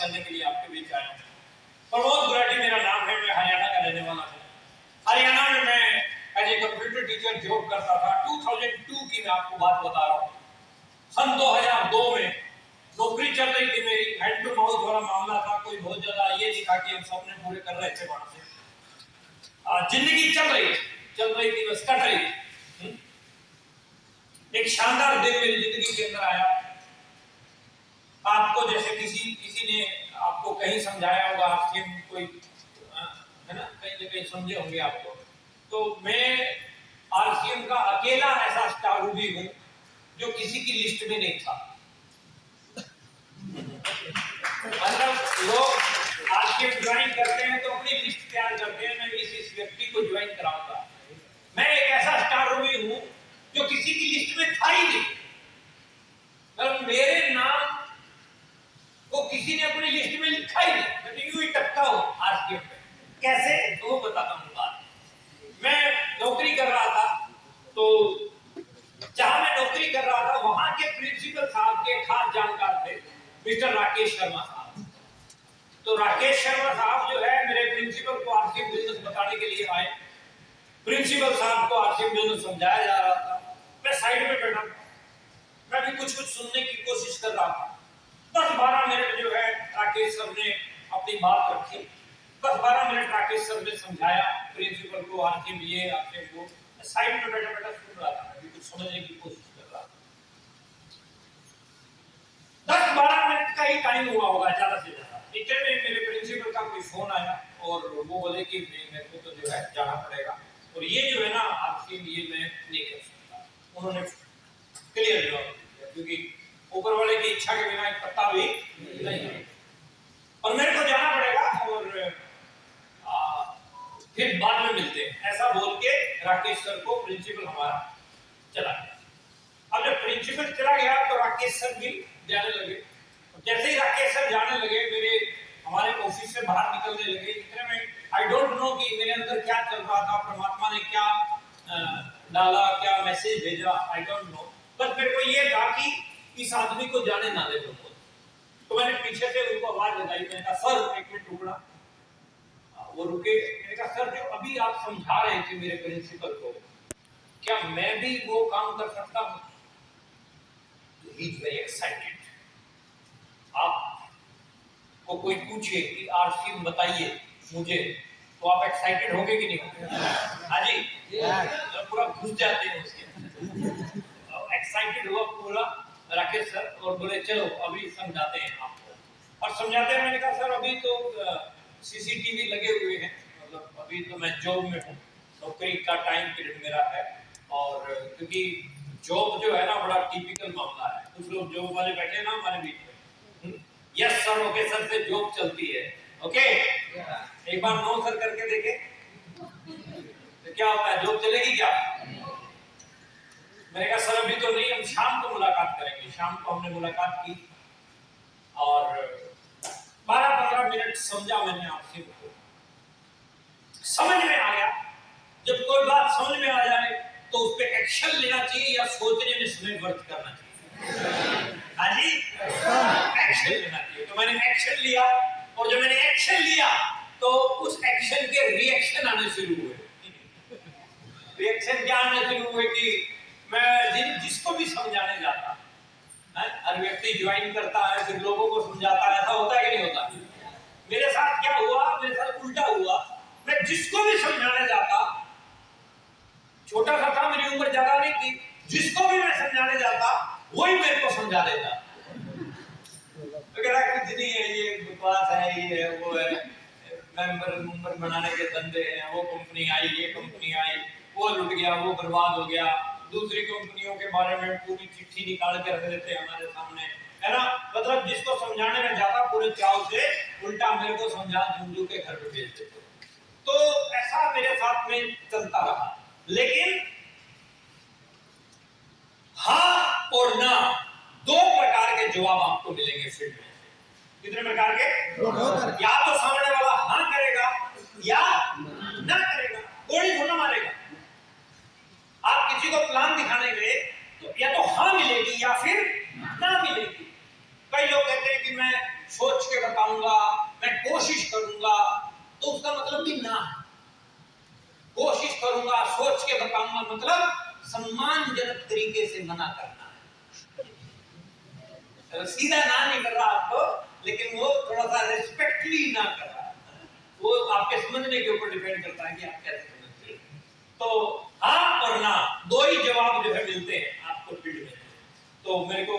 करने के लिए आपके बीच आया हूँ। प्रमोद गुराटी मेरा नाम है, मैं हरियाणा का रहने वाला हूँ। हरियाणा में मैं as a computer teacher job करता था। 2002 की मैं आपको बात बता रहा हूँ। सन 2002 में नौकरी चल रही थी मेरी, हैंड टू माउथ वाला मामला था। कोई बहुत ज्यादा ये नहीं था कि हम सपने पूरे कर रहे थे वहां से। जिंदगी चल रही थी, बस कट रही थी। एक शानदार दिन मेरी जिंदगी के अंदर आया। आपको जैसे किसी ने आपको कहीं समझाया होगा, आपके कोई है ना, कहीं ना कहीं समझे होंगे आपको। तो मैं आरसीएम का अकेला ऐसा स्टार रूबी हूं जो किसी की लिस्ट में नहीं था। मतलब लोग आरसीएम ज्वाइन करते हैं तो अपनी लिस्ट तैयार करते हैं, मैं इस व्यक्ति को ज्वाइन कराऊंगा। मैं एक ऐसा स्टार रूबी हूं जो किसी की लिस्ट में था ही नहीं। मतलब मेरे नाम को किसी ने अपनी लिस्ट में लिखा ही नहीं। मैं यूं ही टकता हूं आरसीएम पे। कैसे, तो वो बताता हूं बात। मैं नौकरी कर रहा था, तो जहां मैं नौकरी कर रहा था वहां के प्रिंसिपल साहब के खास जानकार थे मिस्टर राकेश शर्मा साहब। तो राकेश शर्मा साहब जो है मेरे प्रिंसिपल को आरसीएम बिजनेस बताने के लिए आए। प्रिंसिपल साहब को आरसीएम बिजनेस समझाया जा रहा था, मैं साइड में बैठा था। मैं भी कुछ सुनने की कोशिश कर रहा था। 10-12 मिनट जो है राकेश सर ने अपनी बात रखी। 10-12 मिनट राकेश सर ने समझाया प्रिंसिपल को, आरसीएम ये आरसीएम वो। साइड में बैठा बैठा सुन रहा था, मैं कुछ समझने की कोशिश कर रहा था। 10-12 मिनट का ही टाइम हुआ होगा, ज्यादा से ज्यादा। इतने में मेरे प्रिंसिपल का कोई फोन आया और वो बोले कि मेरे को तो जो है जाना पड़ेगा, और ये जो है ना आरसीएम ये मैं नहीं कर सकता। उन्होंने क्लियर जवाब दिया, क्योंकि ऊपर वाले की इच्छा के बिना एक पत्ता भी नहीं है, और मेरे को जाना पड़ेगा, और फिर बाद में मिलते हैं, ऐसा बोल के राकेश सर को प्रिंसिपल हमारा चला गया। अब जब प्रिंसिपल चला गया तो राकेश सर भी जाने लगे। जैसे ही राकेश सर जाने लगे, हमारे ऑफिस से बाहर निकलने लगे। इतने में आई डोंट नो कि मेरे अंदर क्या चल रहा था, परमात्मा ने क्या डाला, क्या मैसेज भेजा, आई डोंट नो। बस मेरे को ये था कि इस आदमी को जाने ना दे। तो मैंने पीछे से उनको आवाज लगाई, मैंने कहा सर एक मिनट रुकना। वो रुके। मैंने कहा सर जो अभी आप समझा रहे थे मेरे प्रिंसिपल को, क्या मैं भी वो काम कर सकता हूं? He is very excited. आपको कोई पूछे कि आरसीएम बताइए मुझे, तो आप एक्साइटेड होंगे कि नहीं होंगे? हाँ जी, पूरा घुस जाते हैं उसके। एक्साइटेड हुआ पूरा राकेश सर, और बोले चलो अभी समझाते हैं आपको। और समझाते हैं, मैंने कहा सर अभी तो सीसीटीवी लगे हुए हैं, मतलब अभी तो मैं जॉब में हूँ, नौकरी का टाइम पीरियड मेरा है। और क्योंकि जॉब जो है ना बड़ा टिपिकल मामला है। कुछ लोग जॉब वाले बैठे ना हमारे बीच में, यस सर ओके सर से जॉब चलती है, ओके एक बार नो सर करके देखे तो क्या होता है, जॉब चलेगी क्या? मैंने कहा सर अभी तो नहीं, हम शाम को मुलाकात करेंगे। शाम को हमने मुलाकात की और 12-15 मिनट समझा मैंने आपसे को। समझ में आ गया। जब कोई बात समझ में आ जाए तो उस पर एक्शन लेना चाहिए या सोचने में समय व्यर्थ करना चाहिए? हाँ जी, एक्शन लेना चाहिए। तो मैंने एक्शन लिया, और जब मैंने एक्शन लिया तो उस एक्शन के रिएक्शन आने शुरू हुए। रिएक्शन क्या आने शुरू हुए कि मैं जिसको भी समझाने जाता, हर व्यक्ति ज्वाइन करता है फिर लोगों को समझाता है, ऐसा होता है कि नहीं होता? मेरे साथ क्या हुआ, मेरे साथ उल्टा हुआ। मैं जिसको भी समझाने जाता, छोटा सा था, मेरी उम्र ज्यादा नहीं थी, जिसको भी मैं समझाने जाता वही मेरे को समझा देता। तो कह रहा कुछ नहीं है, ये बकवास है, ये है वो है, मेंबर बनाने के धंधे हैं, वो कंपनी आई, ये कंपनी आई, वो लुट गया, वो बर्बाद हो गया। दूसरी कंपनियों के बारे में पूरी चिट्ठी निकाल के रख देते हैं हमारे सामने, है ना। मतलब जिसको समझाने में जाता पूरे चाव से, उल्टा मेरे को समझा झुंझू के घर पे भेज देते। तो ऐसा मेरे साथ में चलता रहा। लेकिन हाँ और ना, दो प्रकार के जवाब आपको मिलेंगे फील्ड में। कितने प्रकार के? या तो सामने वाला हाँ करेगा या ना करेगा, गोली थोड़ा मारेगा। आप किसी को प्लान दिखाने गए तो या तो हाँ मिलेगी या फिर ना मिलेगी। कई लोग कहते हैं कि मैं सोच के बताऊंगा, मैं कोशिश करूंगा, तो उसका मतलब भी ना है। कोशिश करूंगा, सोच के बताऊंगा मतलब सम्मानजनक तरीके से मना करना है। सीधा ना नहीं कर रहा आपको, लेकिन वो थोड़ा सा रिस्पेक्टली ना कर रहा है। वो आपके समझने के ऊपर डिपेंड करता है कि आप कैसे समझते हैं। तो हाँ और ना दो ही जवाब जो है मिलते हैं आपको फील्ड में। तो मेरे को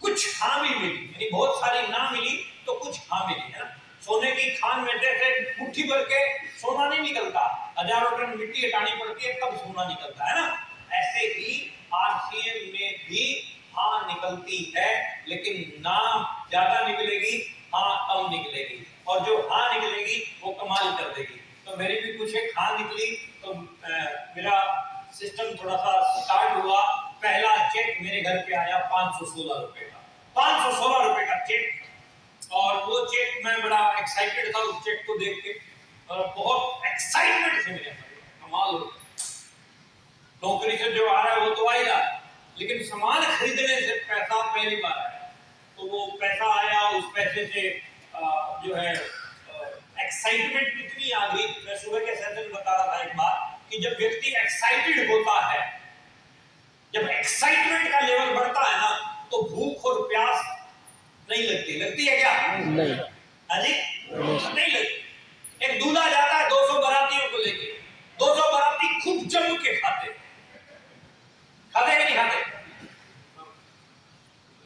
कुछ हाँ भी मिली, यानी बहुत सारी ना मिली तो कुछ हाँ मिली, है ना। सोने की खान में जैसे मुट्ठी भर के सोना नहीं निकलता, हजारों टन मिट्टी हटानी पड़ती है तब सोना निकलता है ना। ऐसे ही आरसीएम में भी हाँ निकलती है, लेकिन ना ज्यादा निकलेगी, हाँ कम निकलेगी, और जो हाँ निकलेगी वो कमाल कर देगी। तो मेरी भी कुछ एक हाँ निकली, तो मेरा सिस्टम थोड़ा सा स्टार्ट हुआ। पहला चेक मेरे घर पे आया 516 रुपए का, 516 रुपए का चेक। और वो चेक मैं बड़ा एक्साइटेड था उस चेक को देख के, और बहुत एक्साइटमेंट से मिला, कमाल हो। नौकरी से जो आ रहा है वो तो आएगा, लेकिन सामान खरीदने से पैसा पहली बार आया। तो वो पैसा आया, उस पैसे से जो है एक्साइटमेंट कितनी आ गई। मैं सुबह के सेशन में बता रहा था एक बात कि जब व्यक्ति एक्साइटेड होता है, जब एक्साइटमेंट का लेवल बढ़ता है ना, तो भूख और प्यास नहीं लगती। लगती है क्या? नहीं। हाँ जी, नहीं लगती। एक दूल्हा जाता है 200 बारातियों को लेके, 200 बाराती खूब जम के खाते कि नहीं खाते?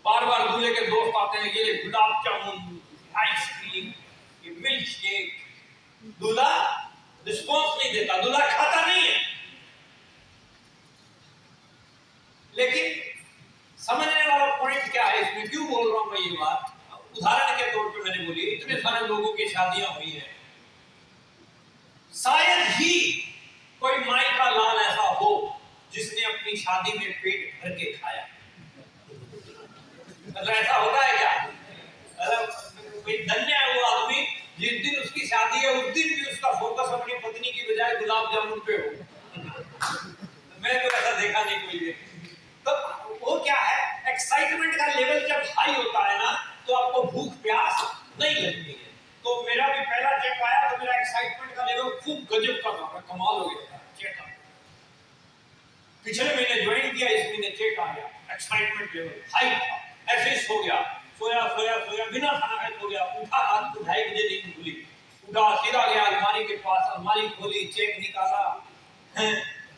बार बार दूल्हे के दोस्त आते हैं, ये गुलाब जामुन, आइसक्रीम, ये मिल्क शेक। दूल्हा रिस्पॉन्स नहीं देता, दूल्हा खाता नहीं है। लेकिन समझने वाला पॉइंट क्या है इसमें, क्यों बोल रहा हूं मैं ये बात? उदाहरण के तौर पे मैंने बोली, इतने सारे लोगों की शादियां हुई हैं, शायद ही कोई माई का लाल ऐसा हो जिसने अपनी शादी में पेट भर के खाया। मतलब ऐसा होता है क्या? कोई धन्य है वो आदमी जिस दिन उसकी शादी है उस दिन भी उसका फोकस अपनी पत्नी की बजाय गुलाब जामुन पे हो। मैं तो ऐसा देखा नहीं कोई भी। तो वो क्या है, एक्साइटमेंट का लेवल जब हाई होता है ना, तो आपको भूख प्यास नहीं लगती है। तो मेरा भी पहला चेक आया तो मेरा एक्साइटमेंट का लेवल खूब गजब का था, कमाल हो गया था। चेक आया, पिछले महीने ज्वाइन किया, इस महीने चेक आ गया, एक्साइटमेंट लेवल हाई था। ऐसे ही सो गया, सोया बिना खाना खाए सो गया। उठा, रात को 2:30 बजे नींद खुली, उठा सीधा गया अलमारी के पास, अलमारी खोली, चेक निकाला।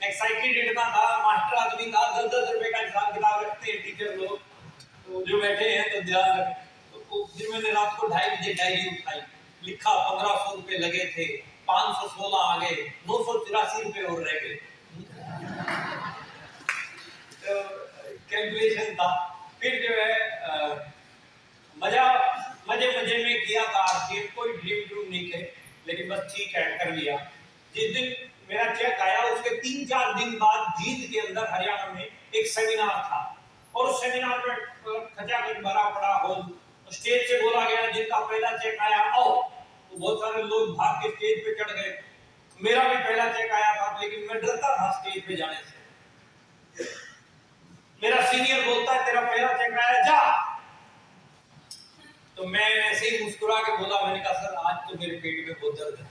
एक्साइटेड इतना था, मास्टर आदमी था, 10-10 रुपए का हिसाब किताब रखते हैं टीचर लोग, तो जो बैठे हैं तो ध्यान रखें। तो फिर मैंने रात को 2:30 बजे डायरी उठाई, लिखा 1500 रुपए लगे थे, 516 आ गए, 984 रुपए और रह गए। तो कैलकुलेशन था। फिर जो है मजे में किया था आरसीएम, कोई ड्रीम नहीं थे, लेकिन बस ठीक है कर लिया। जिस दिन मेरा चेक आया उसके 3-4 दिन बाद जींद के अंदर हरियाणा में एक सेमिनार था, और उस सेमिनार में खचाखच भरा पड़ा हॉल। स्टेज से बोला गया जिनका पहला चेक आया आओ, तो बहुत सारे लोग भाग के स्टेज पे चढ़ गए। मेरा भी पहला चेक आया था, लेकिन मैं डरता था स्टेज पे जाने से। मेरा सीनियर बोलता है तेरा पहला चेक आया, जा। तो मैं ऐसे ही मुस्कुरा के बोला, मैंने कहा सर आज तो मेरे पेट में बहुत दर्द है।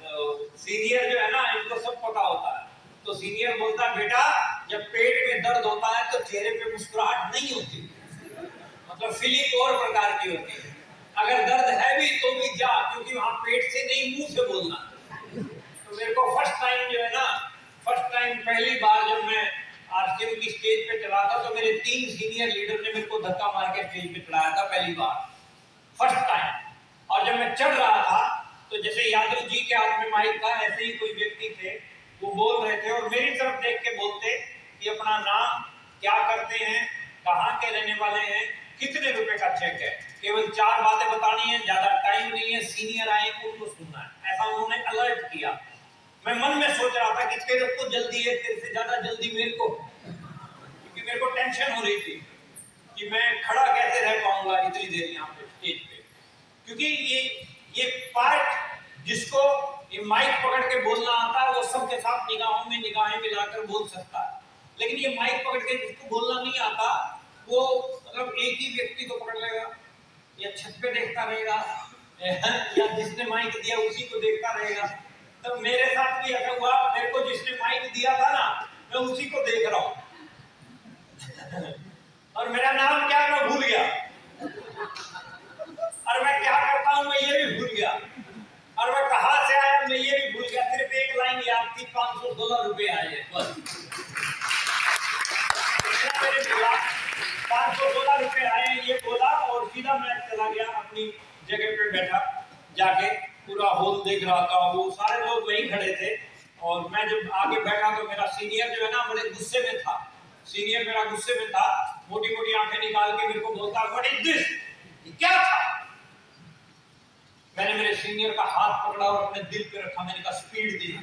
तो सीनियर जो है ना, इनको सब पता होता है। तो सीनियर बोलता है बेटा जब पेट में दर्द होता है तो चेहरे पे मुस्कुराहट नहीं होती, मतलब फीलिंग और प्रकार की होती है। अगर दर्द है भी तो भी जा, क्योंकि वहां पेट से नहीं मुंह से बोलना। तो मेरे को फर्स्ट टाइम जो है ना, पहली बार जब मैं आरसीएम की स्टेज पे चढ़ा था, तो मेरे 3 सीनियर लीडर ने मेरे को धक्का मार के स्टेज पे चढ़ाया था पहली बार, फर्स्ट टाइम। और जब मैं चढ़ रहा था तो जैसे यादव जी के हाथ में माइक था, ऐसे ही कोई व्यक्ति थे, वो बोल रहे थे और मेरी तरफ देख के बोलते कि अपना नाम, क्या करते हैं, कहाँ के रहने वाले हैं, कितने रुपए का चेक है। केवल 4 बातें बतानी है, ज्यादा टाइम नहीं है, सीनियर आए उनको सुनना है, ऐसा उन्होंने अलर्ट किया। मैं मन में सोच रहा था कि तेरे को जल्दी है, तेरे से ज्यादा जल्दी मेरे को, क्योंकि मेरे को टेंशन हो रही थी कि मैं खड़ा कैसे रह पाऊंगा इतनी देर यहाँ पे स्टेज पे। क्योंकि ये पार्ट जिसको ये माइक पकड़ के बोलना आता है वो सबके साथ निगाहों में निगाहें मिलाकर बोल सकता है, लेकिन ये माइक पकड़ के जिसको बोलना नहीं आता वो मतलब एक ही व्यक्ति को पकड़ लेगा, या छत पे देखता रहेगा, या जिसने माइक दिया उसी को देखता रहेगा। तो मेरे साथ भी ऐसा हुआ, मेरे को जिसने माइक दिया था ना, मैं उसी को देख रहा हूँ और मेरा नाम क्या है मैं भूल गया, और मैं क्या करता हूँ मैं ये भी भूल गया, और मैं कहाँ से आया मैं ये भी भूल गया। सिर्फ एक लाइन याद थी, 516 रुपए आए बस। मैंने बोला 516 रुपए आए ये बोला, और सीधा मैं चला गया अपनी जगह पे बैठा, जाके पूरा हॉल देख रहा था। वो सारे लोग वहीं खड़े थे, और मैं जब आगे बैठा तो मेरा सीनियर जो है ना बड़े गुस्से में था। सीनियर मेरा गुस्से में था, मोटी मोटी आंखें निकाल के मेरे को बोलता, व्हाट इज दिस, क्या था? मैंने मेरे सीनियर का हाथ पकड़ा और अपने दिल पे रखा। मैंने कहा स्पीड दी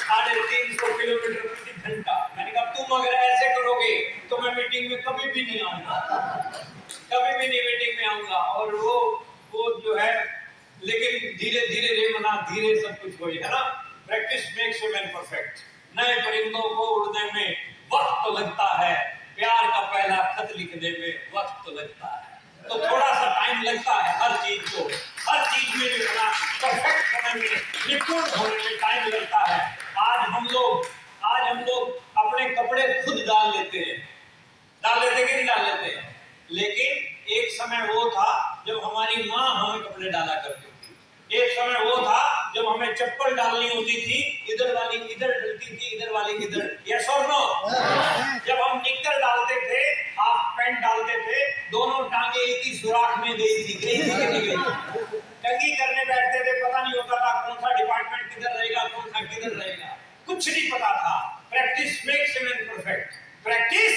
350 किलोमीटर प्रति घंटा। मैंने कहा तुम अगर ऐसे करोगे तो मैं मीटिंग में कभी भी नहीं आऊंगा, कभी भी नहीं मीटिंग में आऊंगा। और वो जो है, लेकिन धीरे धीरे रे मना धीरे सब कुछ हो है ना। Practice makes a man perfect. नए परिंदों को उड़ने में वक्त तो लगता है, प्यार का पहला खत लिखने में वक्त तो लगता है। तो थोड़ा सा टाइम लगता है हर चीज को, हर चीज में जो है परफेक्ट होने में, निपुण होने में टाइम लगता है। आज हम लोग अपने कपड़े खुद डाल लेते हैं कि नहीं डाल लेते हैं। लेकिन एक समय वो था जब हमारी माँ हमें कपड़े डाला करती थी। एक समय वो था जब हमें चप्पल डालनी होती थी, इधर वाली इधर डलती थी, इधर वाली इधर। यस और नो? जब हम निक्कर डालते थे, हाफ पैंट डालते थे, दोनों टांगे एक ही सुराख में गई थी कि नहीं गई? टंगी करने बैठते थे, पता नहीं होता था कौन सा डिपार्टमेंट किधर रहेगा, कौन सा किधर रहेगा, कुछ नहीं पता था। Practice makes a man perfect. Practice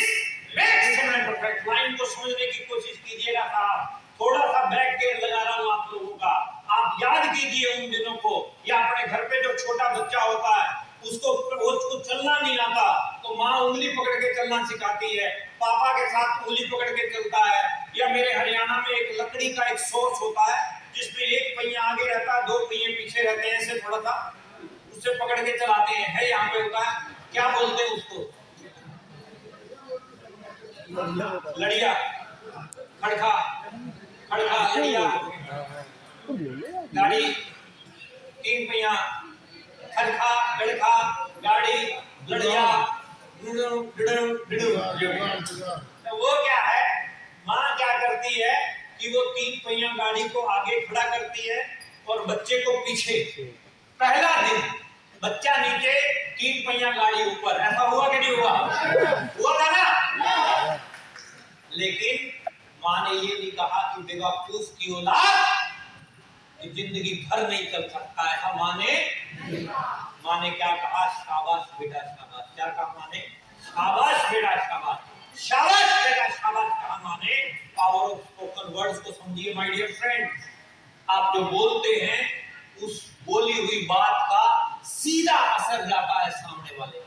makes a man perfect. Line को समझने की कोशिश कीजिएगा साहब। थोड़ा सा बैक गेयर लगा रहा हूं आप लोगों का। आप याद कीजिए उन दिनों को, या अपने घर पे जो छोटा बच्चा होता है उसको चलना नहीं आता तो माँ उंगली पकड़ के चलना सिखाती है, पापा के साथ उंगली पकड़ के चलता है। या मेरे हरियाणा में एक लकड़ी का एक सोर्स होता है जिसमें एक पहिया आगे रहता है, 2 पहिए पीछे रहते हैं, ऐसे थोड़ा सा उससे पकड़ के चलाते हैं। है यहाँ पे होता है, क्या बोलते हैं उसको? लड़िया, खड़खा, लड़िया, गाड़ी, 3 पहिया, खड़खा, लड़खा, गाड़ी, लड़िया, तो वो क्या है, माँ क्या करती है कि वो 3 पहिया गाड़ी को आगे खड़ा करती है और बच्चे को पीछे। पहला दिन बच्चा नीचे, 3 पहिया गाड़ी ऊपर। ऐसा हुआ कि नहीं हुआ? हुआ था ना? लेकिन माँ ने ये नहीं कहा कि बेवकूफ की औलाद जिंदगी भर नहीं चल सकता है। माँ ने क्या कहा? शाबाश बेटा शाबाश। क्या कहा माँ ने? शाबाश बेटा शाबाश, शाबाश बेटा शाबाश कहा माँ ने। पावर ऑफ स्पोकन वर्ड्स को समझिए माय डियर फ्रेंड्स। आप जो बोलते हैं उस बोली हुई बात का सीधा असर जाता है सामने वाले पे,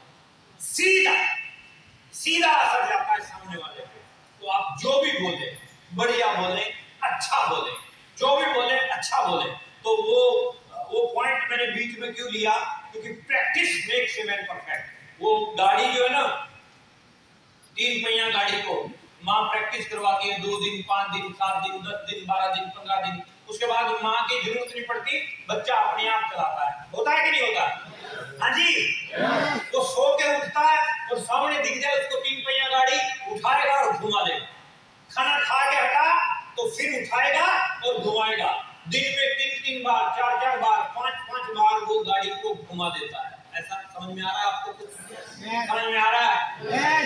सीधा असर जाता है सामने वाले पे। तो आप जो भी बोले, बढ़िया बोले, अच्छा बोले, जो भी बोले अच्छा बोले। तो वो पॉइंट मैंने बीच में क्यों लिया? क्योंकि practice makes a man perfect. वो गाड़ी जो है ना, 3 पहिया गाड़ी को माँ प्रैक्टिस करवाती है 2 दिन, 5 दिन, 7 दिन, 10 दिन, 12 दिन, 15 दिन। उसके बाद माँ की जरूरत नहीं पड़ती, बच्चा अपने आप चलाता है। होता है कि नहीं होता? हाँ जी। वो सो के उठता है और सामने दिख जाए उसको 3 पहिया गाड़ी, उठाएगा और घुमा देगा। खाना खा के हटा तो फिर उठाएगा और घुमाएगा। दिन में 3-3 बार, 4-4 बार, 5-5 बार वो गाड़ी को घुमा देता है। ऐसा समझ में आ रहा है आपको? कुछ समझ में आ रहा है?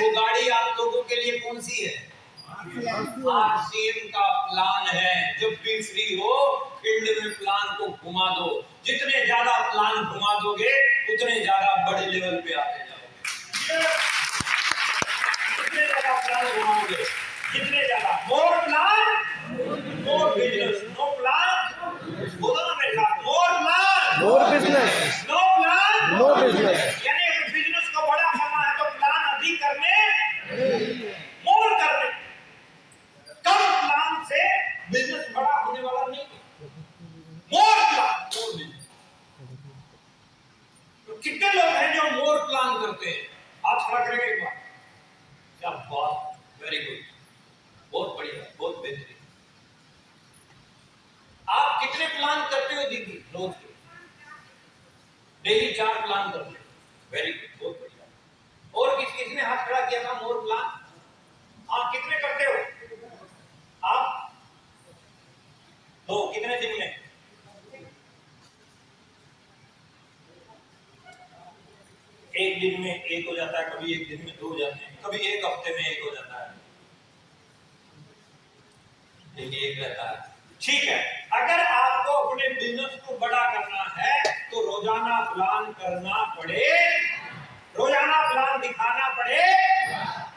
वो गाड़ी आप लोगों के लिए कौन सी है? आरसीएम का प्लान है। जब भी फ्री हो फील्ड में प्लान को घुमा दो। जितने ज्यादा प्लान घुमा दोगे उतने ज्यादा बड़े लेवल पे आते जाओगे। जितने ज्यादा प्लान घुमाओगे, जितने ज्यादा। More plan more business, no plan, बोलो ना मेरे साथ, more plan more business, no plan no business. यानी अगर बिजनेस को बड़ा करना है तो प्लान अधिक करने, मोर करने। कम प्लान से बिजनेस बड़ा होने वाला नहीं। मोर प्लान, मोर बिजनेस। तो कितने लोग हैं जो मोर प्लान करते हैं? हाथ खड़ा करेंगे एक बार। क्या बात, वेरी गुड, बहुत बढ़िया, बहुत बेहतरीन। आप कितने प्लान करते हो दीदी रोज के? डेली 4 प्लान करते हो, वेरी गुड, बहुत बढ़िया। और किसने हाथ खड़ा किया था? मोर प्लान, हाँ, कितने करते हो आप? 2, कितने दिन में? एक दिन में 1 हो जाता है, कभी एक दिन में 2 हो जाते हैं, कभी एक हफ्ते में 1 हो जाता है, डेली 1 रहता है। ठीक है, अगर आपको अपने बिजनेस को बड़ा करना है तो रोजाना प्लान करना पड़े, रोजाना प्लान दिखाना पड़े।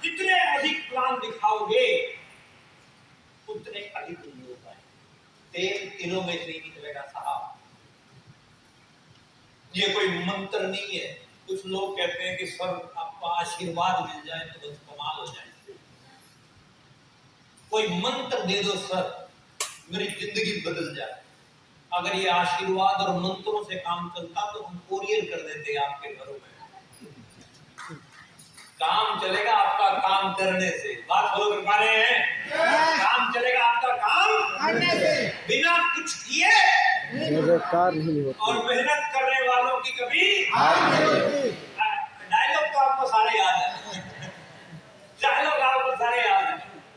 जितने अधिक प्लान दिखाओगे उतने अधिक लोग आए। तेल तीनों में से ही निकलेगा साहब, ये कोई मंत्र नहीं है। कुछ लोग कहते हैं कि सर आपका आशीर्वाद मिल जाए तो बस कमाल हो जाए। कोई मंत्र दे दो सर, मेरी जिंदगी बदल जाए। अगर ये आशीर्वाद और मंत्रों से काम चलता तो हम कोरियर कर देते आपके घरों में। काम चलेगा आपका काम करने से। बात बोलो कृपाले हैं, काम चलेगा आपका काम करने से। बिना कुछ किए कार नहीं होती और मेहनत करने वालों की कभी हार नहीं होती। डायलॉग तो आपको सारे याद है, डायलॉग आपको सारे याद है।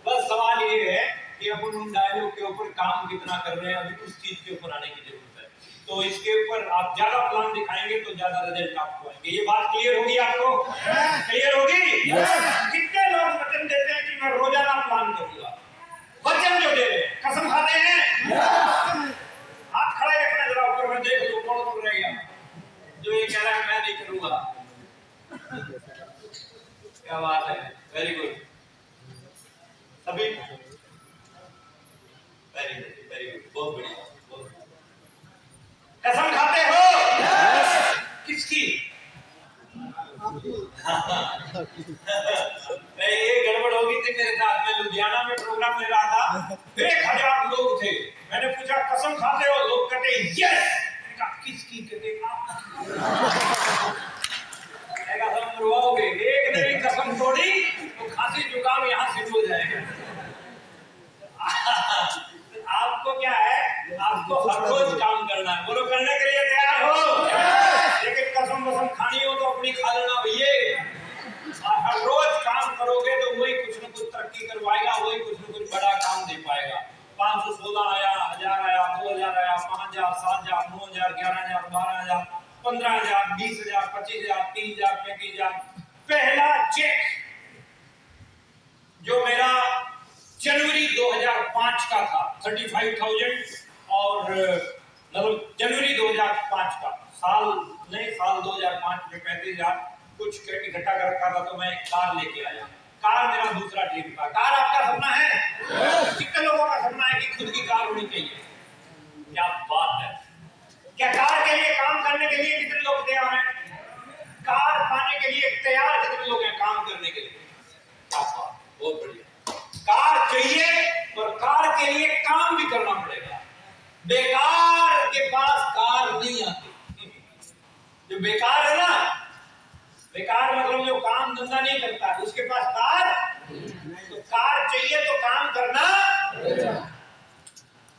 बस सवाल ये है कि अपन उन डायलॉग के ऊपर काम कितना कर रहे हैं, अभी उस चीज के ऊपर आने की जरूरत है। तो इसके ऊपर आप ज्यादा प्लान दिखाएंगे तो ज्यादा रिजल्ट आपको आएंगे। ये बात क्लियर होगी आपको? क्लियर होगी? कितने लोग वचन देते हैं कि मैं रोजाना प्लान करूंगा? वचन जो दे रहे हैं, कसम खाते हैं? हाथ खड़ा रखना जरा ऊपर, मैं देख लूं कौन कौन रह गया जो ये कह रहा है मैं नहीं करूंगा। क्या बात है, वेरी गुड, सभी वेरी गुड, वेरी गुड, बहुत बढ़िया, बहुत बढ़िया। कसम खाते हो? किसकी? नहीं, ये गड़बड़ होगी थी मेरे साथ। मैं लुधियाना में प्रोग्राम ले रहा था, 1000 लोग थे। मैंने पूछा कसम खाते हो? लोग कहते यस। किसकी? कहते कसम मरवाओगे? एक नहीं कसम तोड़ी तो खांसी जुकाम यहाँ से हो जाएगा। आपको क्या है, आपको हर रोज काम करना है। बोलो करने के लिए तैयार हो? लेकिन कसम वसम खानी हो तो अपनी खा लेना भैया। हर रोज काम करोगे तो वही कुछ न कुछ तरक्की करवाएगा, वही कुछ न कुछ बड़ा काम दे पाएगा। 516 आया, 1000 आया, 2000 आया, 5000, 7000, 9000, 11000, 12000, 15000, 20000, 25000, 3000, 35000। पहला चेक जो मेरा जनवरी 2005 का था, 35,000, और मतलब जनवरी 2005 का, साल नहीं, साल 2005 में 35,000 कुछ इकट्ठा कर रखा था। तो मैं एक कार लेके आया। कार मेरा दूसरा ड्रीम था। कार आपका सपना है? कितने लोगों का सपना है कि खुद की कार होनी चाहिए? क्या बात है! क्या कार के लिए काम करने के लिए कितने लोग तैयार हैं? कार पाने के लिए तैयार कितने लोग हैं काम करने के लिए? क्या बात, बहुत बढ़िया। कार चाहिए और कार के लिए काम भी करना पड़ेगा। बेकार के पास कार नहीं आती। जो बेकार है ना, बेकार मतलब जो काम धंधा नहीं करता, उसके पास कार। तो कार चाहिए तो काम करना।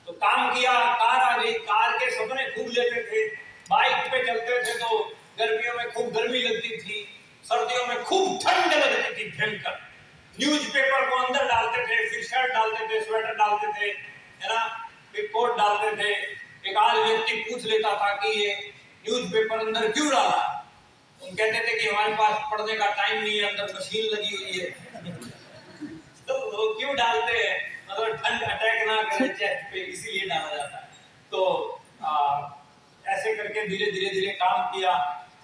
तो काम किया, कार आ गई। कार के सपने खूब लेते थे। बाइक पे चलते थे तो गर्मियों में खूब गर्मी लगती थी, सर्दियों में खूब ठंड लगती थी भयंकर। न्यूज़पेपर को अंदर डालते थे, फिर शर्ट डालते थे, स्वेटर डालते थे, है ना, फिर कोट डालते थे। एक आध व्यक्ति पूछ लेता था कि ये न्यूज़पेपर अंदर क्यों डाला? हम कहते थे कि हमारे पास पढ़ने का टाइम नहीं है, अंदर मशीन लगी हुई है। तो वो क्यों डालते हैं? मतलब ठंड अटैक ना करे चेस्ट पे, इसीलिए डाला जाता है। तो ऐसे करके धीरे धीरे धीरे काम किया।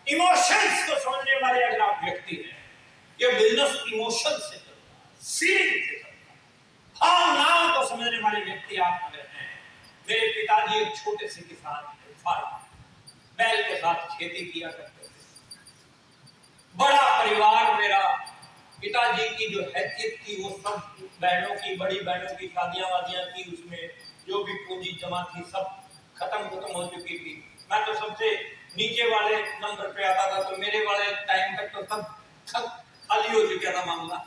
इमोशंस को समझने वाले अगर आप व्यक्ति हैं, ये बिजनेस इमोशन से फीलिंग से चलता है। भावनाओं को समझने वाले व्यक्ति आप अगर हैं। मेरे पिताजी एक छोटे से किसान थे, फार्मर, बैल के साथ खेती किया करते थे। बड़ा परिवार मेरा। पिताजी की जो हैसियत थी वो सब बहनों की, बड़ी बहनों की शादियां वादियां थी, उसमें जो भी पूंजी जमा थी सब खत्म हो चुकी थी। मैं तो सबसे नीचे वाले नंबर पे आता था, तो मेरे वाले टाइम तक तो सब खाली हो चुका था मामला।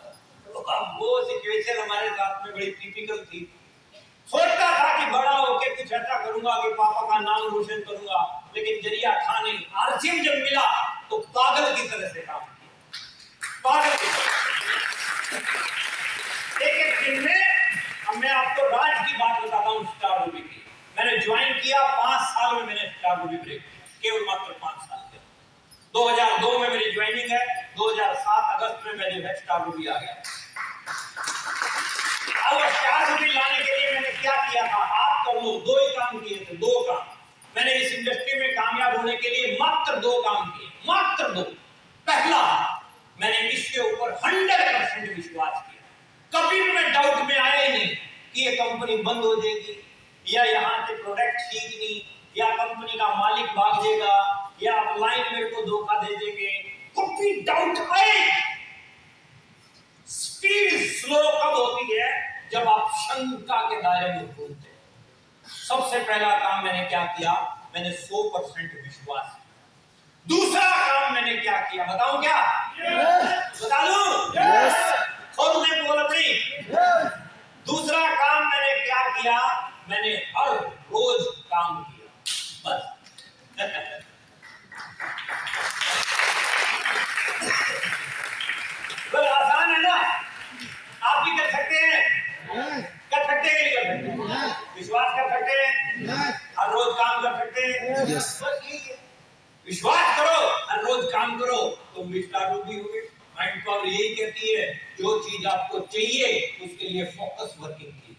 तो अब वो सिचुएशन हमारे साथ में बड़ी टिपिकल थी। सोचता था कि बड़ा होके कुछ ऐसा करूंगा कि पापा का नाम रोशन करूंगा, लेकिन जरिया था नहीं। आरसीएम जब मिला तो पागल की तरह से काम किया, पागल की तरह। एक दिन में अब मैं आपको राज की बात बताता हूँ स्टार रूबी की। मैंने ज्वाइन किया 5 साल में, मैंने स्टार रूबी ब्रेक किया, केवल मात्र 5 साल के। 2002 में मेरी ज्वाइनिंग है, 2007 अगस्त में मैं जो है स्टार रूबी आ गया। अब स्टार रूबी लाने के लिए मैंने क्या किया था, आप कर लो, 2 ही काम किए थे, 2 काम। मैंने इस इंडस्ट्री में कामयाब होने के लिए मात्र 2 काम किए, मात्र 2। पहला, मैंने इसके ऊपर 100% विश्वास किया। कभी भी मैं डाउट में आया ही नहीं कि ये कंपनी बंद हो जाएगी, या यहाँ के प्रोडक्ट ठीक नहीं, या कंपनी का मालिक भाग जाएगा, या अपलाइन मेरे को धोखा दे देंगे। कभी डाउट आए। स्पीड स्लो कब होती है, जब आप शंका के दायरे में घूमते हैं। सबसे पहला काम मैंने क्या किया, मैंने 100% विश्वास किया। दूसरा काम मैंने क्या किया, बताऊं क्या? बता दूं? खोल दे बोल अपनी। दूसरा काम मैंने क्या किया, मैंने हर रोज काम किया, बस। बस आसान है ना, आप भी कर सकते हैं, कर सकते हैं, नहीं कर सकते? विश्वास कर सकते हैं, हर रोज काम कर सकते हैं, बस यही है। विश्वास करो, हर रोज काम करो, तुम भी स्टार रूबी होगे। माइंड पावर यही कहती है, जो चीज आपको चाहिए उसके लिए फोकस वर्किंग कीजिए।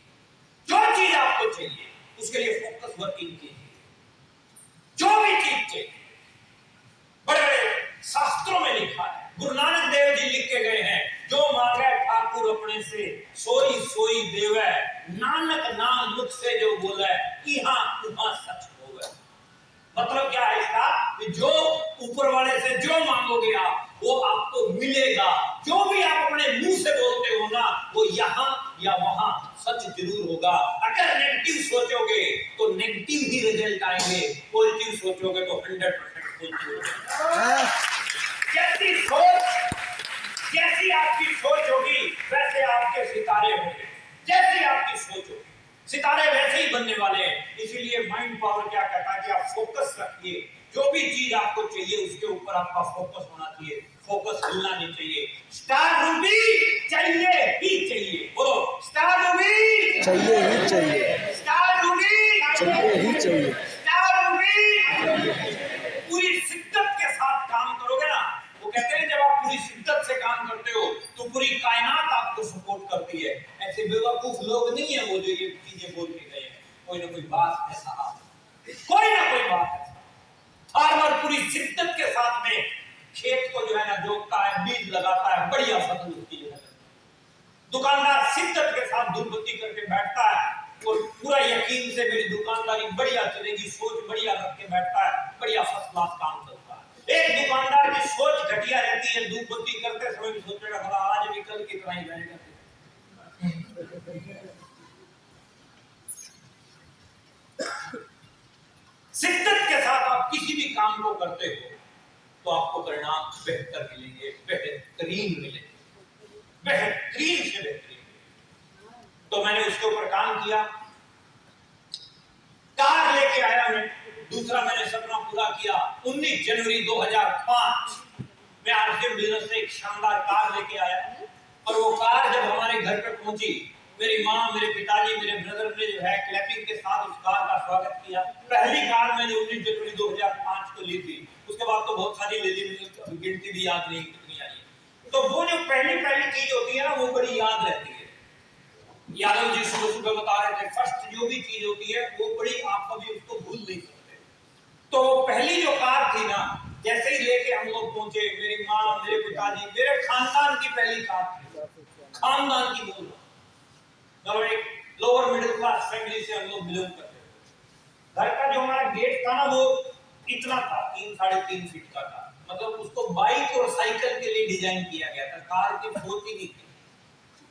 जो चीज आपको चाहिए उसके लिए फोकस वर्किंग कीजिए। जो भी चीज चाहिए, बड़े बड़े शास्त्रों में लिखा है, गुरु नानक देव जी लिख के गए हैं, जो मांगे ठाकुर अपने से सोई सोई देवे, नानक नाम मुख से जो बोले इहां उहां सच होवे। मतलब क्या है इसका, कि जो ऊपर वाले से जो मांगोगे आप, वो आपको मिलेगा। जो भी आप अपने मुंह से बोलते हो ना, वो यहाँ या वहां सच जरूर होगा। अगर नेगेटिव सोचोगे तो नेगेटिव ही रिजल्ट आएंगे, पॉजिटिव सोचोगे तो 100% पॉजिटिव होगा। जैसी आपकी सोच होगी वैसे आपके सितारे होंगे। जैसी आपकी सोच होगी सितारे वैसे ही बनने वाले हैं। इसीलिए माइंड पावर क्या कहता है कि आप फोकस रखिए। जो भी चीज आपको चाहिए उसके ऊपर आपका फोकस होना चाहिए, फोकस हिलना नहीं चाहिए। स्टार रूबी चाहिए ही चाहिए, बोलो स्टार रूबी चाहिए ही चाहिए, स्टार रूबी चाहिए ही चाहिए, स्टार रूबी। पूरी शिद्दत के साथ काम करोगे ना, वो कहते हैं जब आप पूरी शिद्दत से काम करते हो तो पूरी कायनात आपको सपोर्ट करती है। ऐसे बेवकूफ लोग नहीं है वो जो ये चीजें बोल के गए हैं, कोई ना कोई बात है साहब, कोई ना कोई बात है। फार्मर पूरी शिद्दत के साथ में खेत को जो है ना जोतता है, बीज लगाता है, बढ़िया फसल उसकी जो है। दुकानदार शिद्दत के साथ धूपबत्ती करके बैठता है और पूरा यकीन से मेरी दुकानदारी बढ़िया चलेगी, सोच बढ़िया रख के बैठता है, बढ़िया फर्स्ट क्लास काम चलता है। एक दुकानदार की सोच घटिया रहती है, धूपबत्ती करते समय भी सोचेगा भला आज भी कल कितना ही जाएगा। शिद्दत के साथ आप किसी भी काम को करते हो तो आपको परिणाम बेहतर मिलेंगे, बेहतरीन मिलेंगे, बेहतरीन से बेहतरीन। तो मैंने उसके ऊपर काम किया, कार लेके आया मैं। दूसरा मैंने सपना पूरा किया। 19 जनवरी 2005 में आरसीएम बिजनेस से एक शानदार कार लेके आया, और वो कार जब हमारे घर पे पहुंची, मेरी माँ, मेरे पिताजी, मेरे ब्रदर ने जो है क्लैपिंग के साथ उस कार का स्वागत किया। पहली कार मैंने 19 जनवरी 2005 को ली थी, उसके बाद तो बहुत सारी ले ली, मुझे गिनती भी याद नहीं कितनी आई। तो वो जो पहली चीज होती है ना, वो बड़ी याद रहती है। यादव जी सुबह बता रहे थे, फर्स्ट जो भी चीज होती है वो बड़ी, आप कभी उसको भूल नहीं सकते। तो पहली जो कार थी ना, जैसे ही लेके हम लोग पहुंचे, मेरी माँ, मेरे पिताजी, मेरे खानदान की पहली कार थी, खानदान की बोल, मतलब एक लोअर मिडिल क्लास फैमिली से हम लोग बिलोंग करते थे। घर का जो हमारा गेट था ना, वो इतना था, 3-3.5 फीट का था। मतलब उसको बाइक और साइकिल के लिए डिजाइन किया गया था, कार की होती नहीं थी।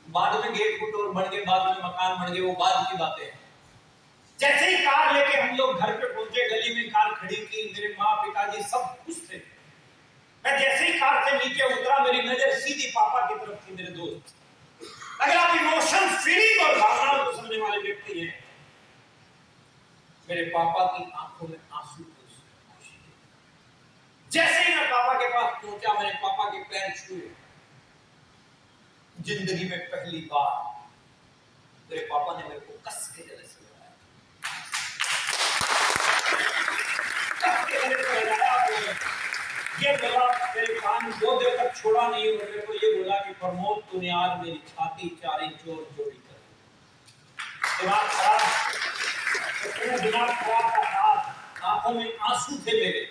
बाद में गेट फुटओवर बन गए, बाद में मकान बन गए, वो बाद की बातें हैं। जैसे ही कार लेके हम लोग घर पे पहुंचे, गली में कार खड़ी की, मेरे माँ, पिताजी सब खुश थे। मैं जैसे ही कार से नीचे उतरा, मेरी नजर सीधी पापा की तरफ थी, मेरे दोस्त। अगर आप इमोशन, फीलिंग और भावनाओं को समझने वाले व्यक्ति हैं, मेरे पापा की आंखों में आंसू थे। जैसे ही मैं पापा के पास पहुंचा, मैंने पापा के पैर छुए। जिंदगी में पहली बार मेरे पापा ने मेरे को कस के गले से लगाया। कस के गले से लगाया। ये बोला, मेरे कान 2 देर तक छोड़ा नहीं और मेरे को ये बोला कि प्रमोद तूने आज मेरी छाती 4 इंच और जोड़ी कर। दिमाग खराब, दिमाग खराब था, आंखों में आंसू थे मेरे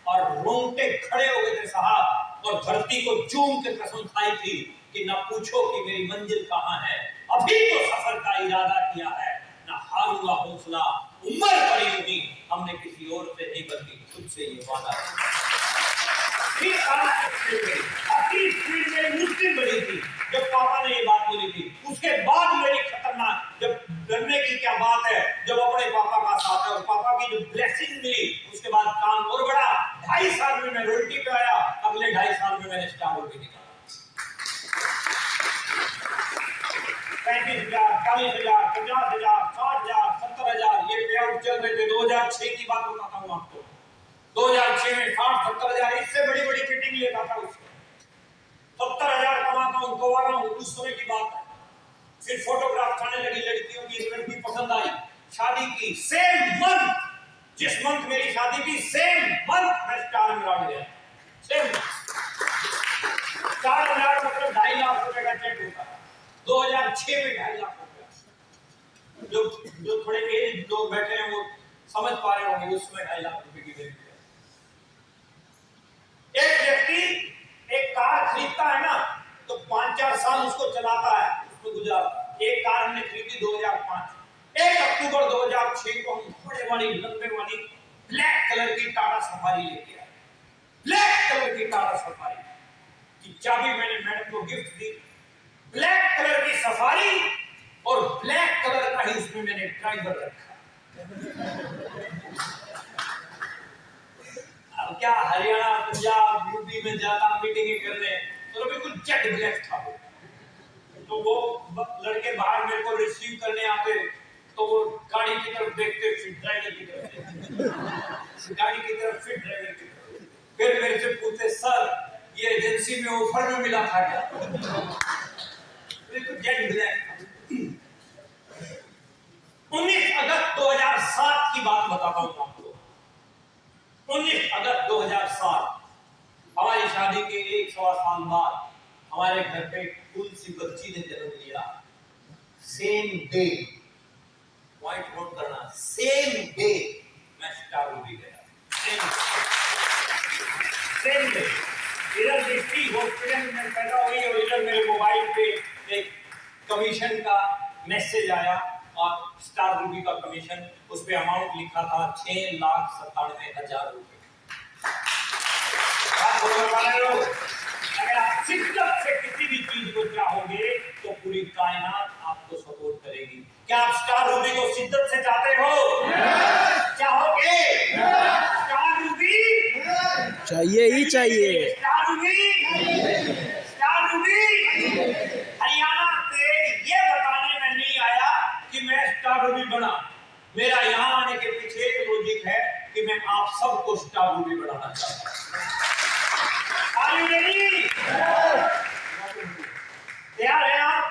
और रोंगटे खड़े हो गए थे साहब, और धरती को चूम के कसम खाई थी कि ना पूछो कि मेरी मंजिल कहां है, अभी तो सफर का इरादा किया है, ना हारूंगा हौसला, उम्र भरी हुई हमने किसी और से नहीं बल्कि खुद से ये वादा मुश्किल बड़ी थी जब पापा ने ये बात बोली थी। उसके बाद मेरी खतरनाक, जब डरने की क्या बात है, जब अपने पापा का साथ है और पापा की जो ब्लेसिंग मिली, उसके बाद काम और बढ़ा। 2.5 साल में मैं रोटी पे आया, अगले 2.5 साल में मैंने स्टार रोटी निकाला। 35,000, 40,000, 50,000, 60,000, 70,000 ये पे आउट चल रहे थे। 2006 की बात बताता हूँ आपको। 2006 में 60-70,000, इससे बड़ी बड़ी फिटिंग लेता था उसमें। 70,000 कमाता हूँ, कमा रहा हूँ, उस समय की बात है। फिर फोटोग्राफ आने लगी, लड़कियों की एक लड़की पसंद आई, शादी की। सेम मंथ, जिस मंथ मेरी शादी की, सेम मंथ मैं स्टार में आ गया। सेम 4,000 मतलब 2.5 लाख रुपए का चेक होता है। 2006 में 2.5 लाख रुपया। जो थोड़े एज लोग बैठे हैं वो समझ पा रहे होंगे, उसमें 2.5 लाख रुपए की वैल्यू है। एक व्यक्ति एक कार खरीदता है ना, तो 5-4 साल उसको चलाता है, उसको गुजारता। एक कार हमने खरीदी 2005। 1 अक्टूबर 2006 को हम बड़े वाली लंबे वाली ब्लैक कलर की टाटा सफारी लेके आए। ब्लैक कलर की टाटा सफारी की चाबी मैंने मैडम को गिफ्ट दी। ब्लैक कलर की सफारी और ब्लैक कलर का ही उसमें मैंने ड्राइवर रखा। अब क्या हरियाणा, पंजाब, यूपी में जाता मीटिंग करने, तो बिल्कुल जेट ब्लैक था। तो वो लड़के बाहर मेरे को रिसीव करने आते, तो वो गाड़ी की तरफ देखते, फिर ड्राइवर की तरफ देखते, गाड़ी की तरफ फिर ड्राइवर की तरफ। फिर मेरे से पूछते, सर ये एजेंसी में ऑफर में मिला था क्या? बिल्कुल जेट ब्लैक था। 19 अगस्त 2007 की बात बताता हूँ आपको। 19 अगस्त 2007 हमारी शादी के 1-1.25 साल बाद हमारे घर पे तुलसी बच्ची ने जन्म लिया। सेम डे, पॉइंट नोट करना, सेम डे मैं स्टार भी गया। सेम डे इधर डिस्ट्रिक्ट हॉस्पिटल में पैदा हुई और इधर मेरे मोबाइल पे एक कमीशन का मैसेज आया और स्टार रूबी का कमीशन, उस पे अमाउंट लिखा था 6,97,000 रुपए। अगर आप शिद्दत से किसी भी चीज को चाहोगे तो पूरी कायनात आपको सपोर्ट करेगी। क्या आप स्टार रूबी को शिद्दत से चाहते हो? चाहोगे? स्टार रूबी चाहिए ही चाहिए। स्टार रूबी हरियाणा से ये बताने में नहीं आया कि मैं स्टार रूबी बना। मेरा यहाँ आने के पीछे एक लॉजिक है कि मैं आप सबको स्टार रूबी बनाना चाहता हूँ। तैयार हैं आप?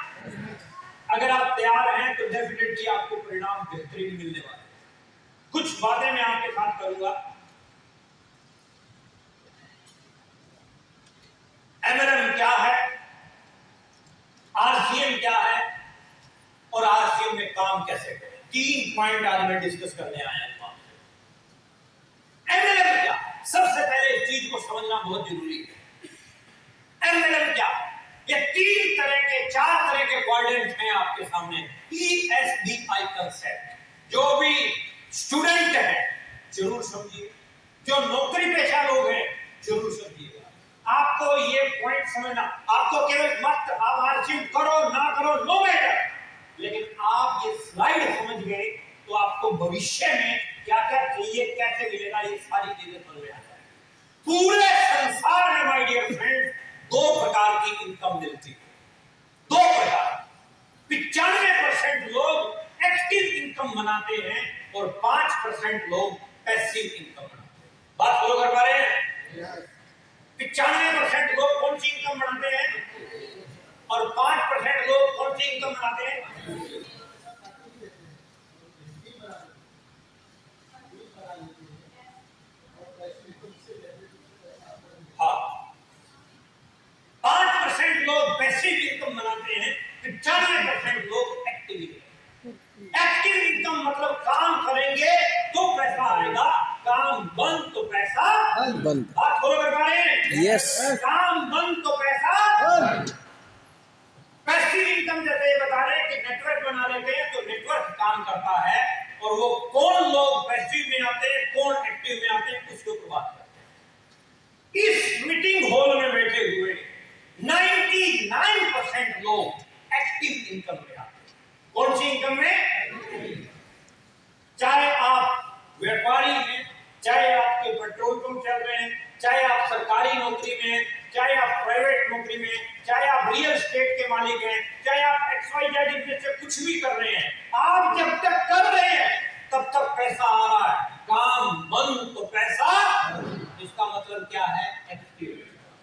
अगर आप तैयार हैं तो डेफिनेटली आपको परिणाम बेहतरीन मिलने वाले हैं। कुछ बातें मैं आपके साथ करूंगा। एमएलएम क्या है, आरसीएम क्या है और आरसीएम में काम कैसे करें, 3 पॉइंट आज मैं डिस्कस करने आया हूं आपसे। एमएलएम क्या है? सबसे पहले इस चीज को समझना बहुत जरूरी है। एमएलएम क्या है? ये 4 तरह के क्वाड्रेंट हैं आपके सामने। ESBI concept. जो भी स्टूडेंट है जरूर समझिए, जो नौकरी पेशा लोग हैं जरूर समझिएगा। आपको ये पॉइंट समझना, आपको केवल मत आप आरसीएम करो ना करो नो मैटर, लेकिन आप ये स्लाइड समझ गए तो आपको भविष्य में क्या क्या चाहिए, कैसे मिलेगा, ये सारी चीजें समझ में आ जाएगी। पूरे संसार में माय डियर फ्रेंड्स 2 प्रकार की इनकम मिलती है। दो प्रकार, 95% लोग एक्टिव इनकम बनाते हैं और 5% लोग पैसिव इनकम बनाते हैं। बात फॉलो कर पा रहे हैं? 95% लोग कौन सी इनकम बनाते हैं और 5% लोग कौन सी इनकम बनाते हैं? हाँ, 5% लोग पैसिव इनकम बनाते हैं, 95% लोग एक्टिव इनकम मतलब काम करेंगे तो पैसा आएगा, काम बंद तो पैसा बंद। बात फॉलो कर पा रहे हैं? यस। काम बंद तो पैसा। पैसिव इनकम जैसे ये बता रहे हैं कि नेटवर्क बना लेते हैं तो नेटवर्क काम करता है, और वो कौन लोग पैसिव में आते हैं कौन एक्टिव में आते हैं उसके ऊपर बात करते हैं। इस मीटिंग हॉल में बैठे हुए 99% लोग एक्टिव इनकम में आते हैं। कौन सी इनकम में? चाहे आप व्यापारी हैं, चाहे आपके पेट्रोल पंप चल रहे हैं, चाहे आप सरकारी नौकरी में हैं, चाहे आप प्राइवेट नौकरी में हैं, चाहे आप रियल एस्टेट के मालिक हैं, चाहे आप XYZ में से कुछ भी कर रहे हैं, आप जब तक कर रहे हैं तब तक पैसा आ रहा है। काम बंद तो पैसा। इसका मतलब क्या है? एक्टिव।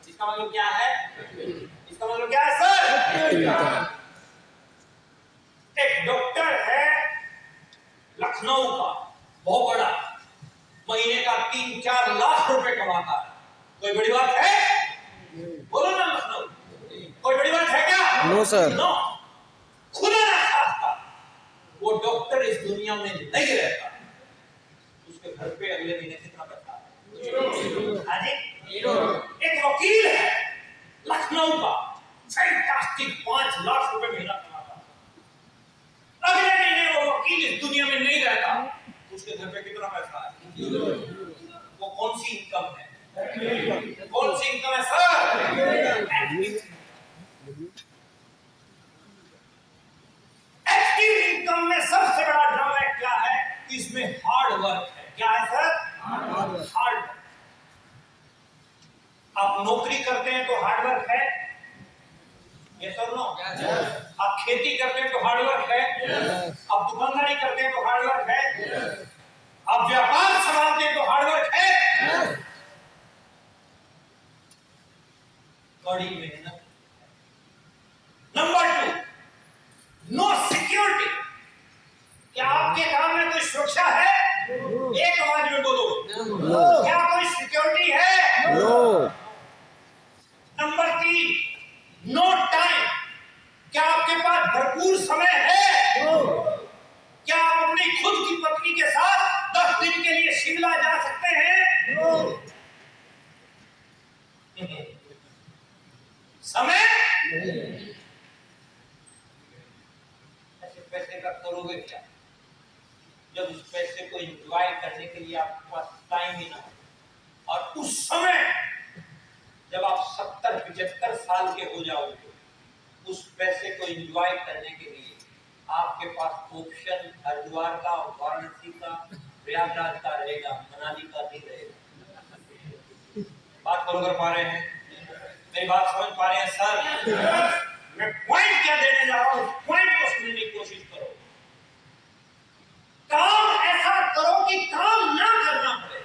इसका मतलब क्या है? इसका मतलब क्या है सर? एक डॉक्टर है लखनऊ का, बहुत बड़ा, महीने का 3-4 लाख रुपए कमाता है। कोई बड़ी बात है? बोलो ना लखनऊ, कोई बड़ी बात है क्या? No sir. नो। खुदा ना खास्ता वो डॉक्टर इस दुनिया में नहीं रहता, उसके घर पे अगले महीने कितना पैसा है? हाँ जी। एक वकील है लखनऊ का, फैंटास्टिक 5 लाख रुपए महीना कमाता है, अगले महीने वो वकील इस दुनिया में नहीं रहता, उसके घर पे कितना पैसा है? वो कौन सी इनकम है? कौन सी इनकम है सर? एक्टिव इनकम में सबसे बड़ा ड्रॉबैक क्या है? इसमें हार्ड वर्क है। क्या है सर? हार्ड। आप नौकरी करते हैं तो हार्ड वर्क है, ये सर नो? आप खेती करते हैं तो हार्ड वर्क है, आप दुकानदारी करते हैं तो हार्ड वर्क है, आप व्यापार संभालते हैं तो हार्ड वर्क है, कड़ी मेहनत। Number 2, no security. क्या आपके काम में कोई सुरक्षा है? एक आवाज में बोलो। नो। क्या कोई सिक्योरिटी है? नो। Number 3, no time. क्या आपके पास भरपूर समय है? क्या आप अपनी खुद की पत्नी के साथ 10 दिन के लिए शिमला जा सकते हैं? समय? ऐसे पैसे का करोगे क्या जब उस पैसे को एंजॉय करने के लिए आपके पास टाइम ही ना हो? और उस समय जब आप 70-75 साल के हो जाओगे, उस पैसे को एंजॉय करने के लिए आपके पास ऑप्शन हरिद्वार का, वाराणसी का, प्रयागराज का रहेगा, मनाली का नहीं रहेगा। बात फॉलो कर पा रहे हैं? मेरी बात समझ पा रहे हैं सर? मैं पॉइंट क्या देने जा रहा हूं, पॉइंट को समझने की कोशिश करो। काम ऐसा करो कि काम ना करना पड़े।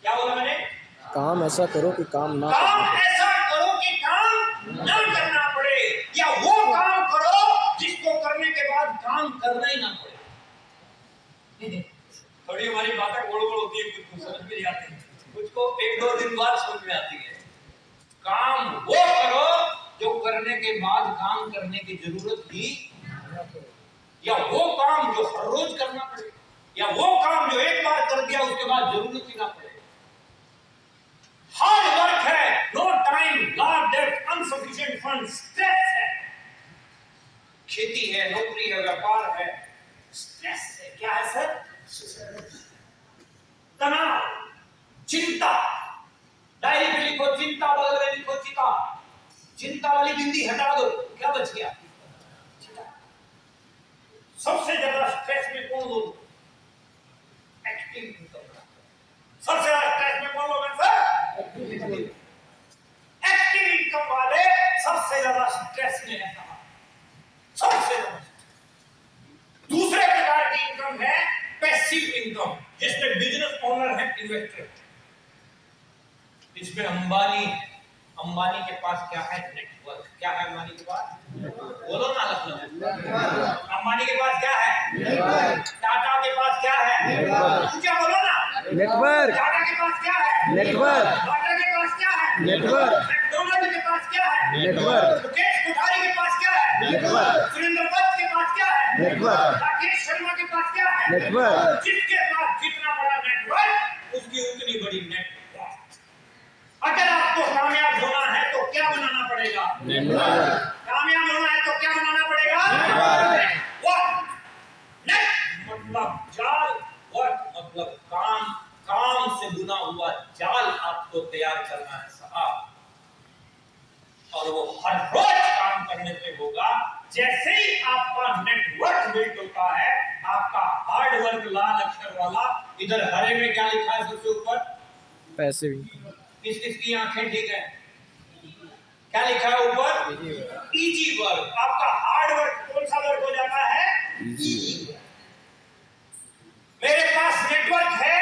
क्या बोला मैंने? काम ऐसा करो कि काम ना काम करना ऐसा करो कि काम ना करना पड़े, या वो काम करो जिसको करने के बाद काम करना ही ना पड़े। थोड़ी हमारी बातें गोल गोल होती है, कुछ समझ में नहीं आती, कुछ को 1-2 दिन बाद समझ में आती है। काम वो करो जो करने के बाद काम करने की जरूरत ही, या वो काम जो हर रोज करना पड़े, या वो काम जो एक बार कर दिया उसके बाद जरूरत ही ना पड़े। हार्ड वर्क है, नो टाइम, लार्ज डेब्ट, अनसफिशिएंट फंड्स, स्ट्रेस है। खेती है, नौकरी है, व्यापार है, स्ट्रेस है। क्या है सर? तनाव, चिंता। डायरी पे लिखो चिंता, बगल में लिखो चिंता। चिंता वाली बिंदी हटा दो, क्या बच गया? सबसे ज्यादा स्ट्रेस में कौन लोग? Active income. सबसे ज्यादा स्ट्रेस में कौन लोग हैं सर? एक्टिव इनकम वाले सबसे स्ट्रेस में है सबसे ज्यादा। दूसरे प्रकार की इनकम है पैसिव इनकम, जिसमें बिजनेस ओनर है, इन्वेस्टर। इसमें अंबानी के पास क्या है? नेटवर्क। क्या है अंबानी के पास? बोलो ना लखनऊ। अंबानी के पास क्या है? टाटा के पास क्या है? क्या बोलो ना? नेटवर्क। टाटा के पास क्या है? नेटवर्क। टाटा के पास क्या है? नेटवर्क। मैकडोनल्ड के पास क्या है? नेटवर्क। मुकेश कोठारी के पास क्या है? नेटवर्क। सुरेंद्र दत्त के पास क्या है? नेटवर्क। राकेश शर्मा के पास क्या है? नेटवर्क। जिसके पास जितना बड़ा नेटवर्क, उसकी उतनी बड़ी नेटवर्क। अगर आपको कामयाब होना है तो क्या बनाना पड़ेगा? कामयाब होना है तो क्या बनाना पड़ेगा? नेट मतलब जाल, वर्क मतलब काम, काम से बुना हुआ जाल आपको तैयार करना है साहब। और वो हर रोज काम करने से होगा। जैसे ही आपका नेटवर्क बिल्ड होता है, आपका हार्ड वर्क लाल अक्षर वाला, इधर हरे में क्या लिखा है सबसे ऊपर? पैसिव। किस किसकी आंखें ठीक है? क्या लिखा है ऊपर? Easy work. आपका हार्ड वर्क कौन सा वर्क हो जाता है? Easy work. मेरे पास नेटवर्क है,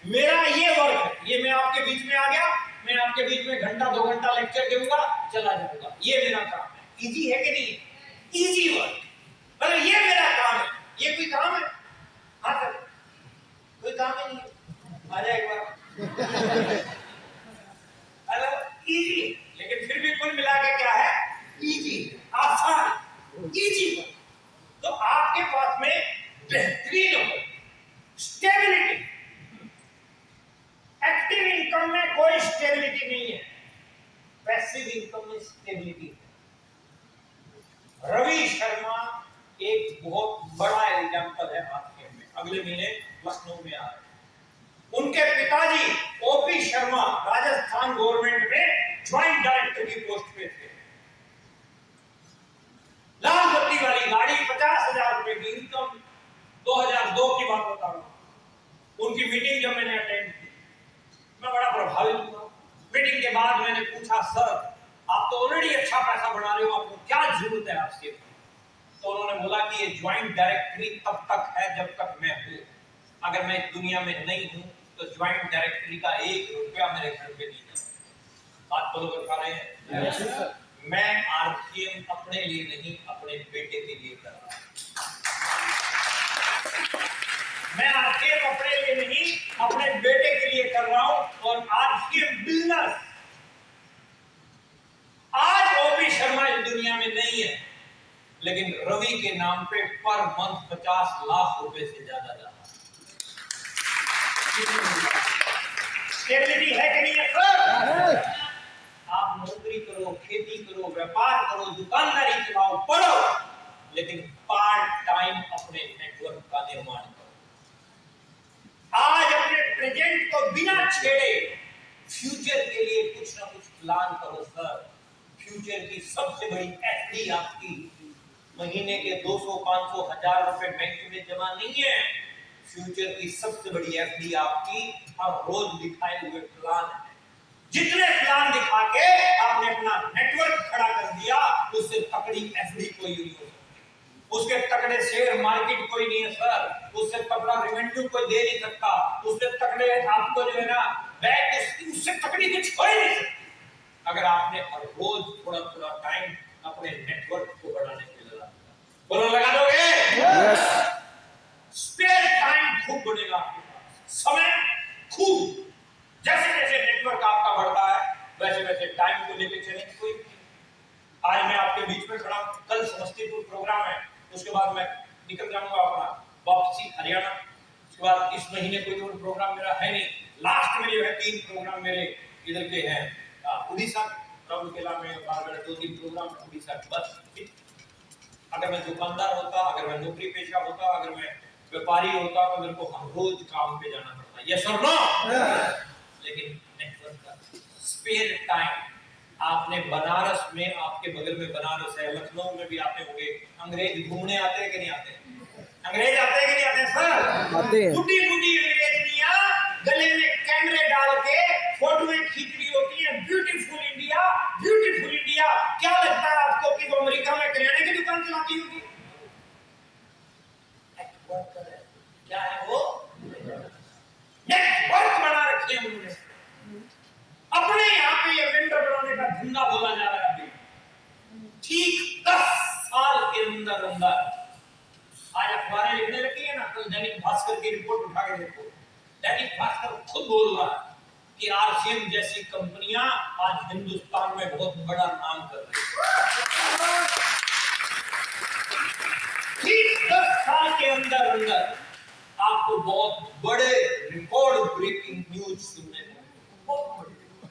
मेरा ये वर्क है, ये मैं आपके बीच में आ गया, मैं आपके बीच में घंटा 2 घंटा लेक्चर दूंगा, चला जाऊंगा, ये मेरा काम है। इजी है कि नहीं? Easy work. मतलब ये मेरा काम है। ये कोई काम है? हाँ सर, कोई काम ही नहीं है। आ जाए एक बार। इजी, लेकिन फिर भी कुल मिला के क्या है? इजी, आसान, इजी। तो आपके पास में बेहतरीन स्टेबिलिटी। एक्टिव इनकम में कोई स्टेबिलिटी नहीं है, पैसिव इनकम में स्टेबिलिटी है। रवि शर्मा एक बहुत बड़ा एग्जांपल है आपके में। अगले महीने लखनऊ में आ रहे हैं। उनके पिताजी ओपी शर्मा राजस्थान गवर्नमेंट में ज्वाइंट डायरेक्टर की पोस्ट पे थे। लाल बत्ती वाली गाड़ी, 50,000 रुपए की इनकम। 2002 की बात बता रहा हूं। उनकी मीटिंग जब मैंने अटेंड की, मैं बड़ा प्रभावित हुआ। मीटिंग के बाद मैंने पूछा, सर आप तो ऑलरेडी अच्छा पैसा बना रहे हो, आपको क्या जरूरत है आपसे? तो उन्होंने बोला कि ये ज्वाइंट डायरेक्टरी तब तक है जब तक मैं हूं। अगर मैं इस दुनिया में नहीं हूं तो ज्वाइंट डायरेक्टरी का 1 रुपया मेरे घर पे नहीं जाता। बात बोलो कर पा रहे हैं? मैं आरसीएम अपने लिए नहीं, अपने बेटे के लिए कर रहा हूं। मैं आरसीएम अपने लिए नहीं, अपने बेटे के लिए कर रहा हूं। और आरसीएम बिजनेस, आज ओपी शर्मा इस दुनिया में नहीं है, लेकिन रवि के नाम पे पर मंथ 50 लाख रुपए से ज्यादा जाता है। स्टेबिलिटी है कि नहीं है सर? आप नौकरी करो, खेती करो, व्यापार करो, दुकानदारी चलाओ, पढ़ो, लेकिन पार्ट टाइम अपने नेटवर्क का निर्माण करो। आज अपने प्रेजेंट को बिना छेड़े फ्यूचर के लिए कुछ ना कुछ प्लान करो सर। फ्यूचर की सबसे बड़ी एफडी आपकी महीने के 200, 500, 1000 रुपए बैंक में जमा नहीं है। फ्यूचर की सबसे बड़ी एफडी आपकी हर रोज दिखाए हुए प्लान है। जितने प्लान दिखा के आपने अपना नेटवर्क खड़ा कर दिया, उससे तकड़ी एफडी कोई नहीं हो सकती। उसके तकड़े शेयर मार्केट कोई नहीं है सर। उससे तकड़ा रेवेन्यू कोई दे नहीं सकता। उससे तकड़े आपको जो है ना बैंक, उससे तकड़ी कुछ हो ही नहीं सकती। अगर आपने हर रोज थोड़ा थोड़ा टाइम अपने नेटवर्क को बढ़ाने के लिए लगा, बोलो लगा दोगे? yes. स्पेयर टाइम खूब बढ़ेगा आपके पास, समय खूब। जैसे जैसे नेटवर्क आपका बढ़ता है, वैसे वैसे टाइम को लेकर चलेंगे। कोई आज मैं आपके बीच में खड़ा, कल समस्तीपुर प्रोग्राम है, उसके बाद मैं निकल जाऊंगा अपना वापसी हरियाणा। उसके बाद इस महीने कोई और प्रोग्राम मेरा है नहीं। लास्ट में जो है 3 प्रोग्राम मेरे इधर के हैं, उड़ीसा, राउरकेला में, बारगढ़, 2-3 प्रोग्राम उड़ीसा। बस अगर मैं दुकानदार होता, अगर मैं नौकरी पेशा होता, अगर मैं व्यापारी होता, तो मेरे को हर रोज काम पे जाना पड़ता। यस और नो? लेकिन नेटवर्क का स्पेयर टाइम। आपने बनारस में, आपके बगल में बनारस है, लखनऊ में भी आते होंगे, अंग्रेज घूमने आते हैं कि नहीं आते? अंग्रेज आते हैं कि नहीं आते सर? आते हैं। बूढ़ी बूढ़ी अंग्रेजनियां गले में कैमरे डाल के फोटोएं खींच रही होती हैं। ब्यूटीफुल इंडिया, ब्यूटीफुल इंडिया किया, क्या लगता है आपको कि वो अमेरिका में किराने की दुकान चलाती होगी? नेटवर्कर है। क्या है वो? नेटवर्क बना रखे हैं उन्होंने। अपने यहाँ पे ये वेंडर बनाने का धंधा बोला जा रहा है अभी। ठीक 10 साल के अंदर अंदर आज अखबारें लिखने लगी है ना, कल दैनिक भास्कर की रिपोर्ट उठा के देखो। दैनिक भास्कर खुद बोल रहा है कि आरसीएम जैसी कंपनियां आज हिंदुस्तान में बहुत बड़ा नाम कर रही है। ठीक 10 साल के अंदर अंदर आपको बहुत बड़े रिकॉर्ड ब्रेकिंग न्यूज सुनने को मिलेंगे।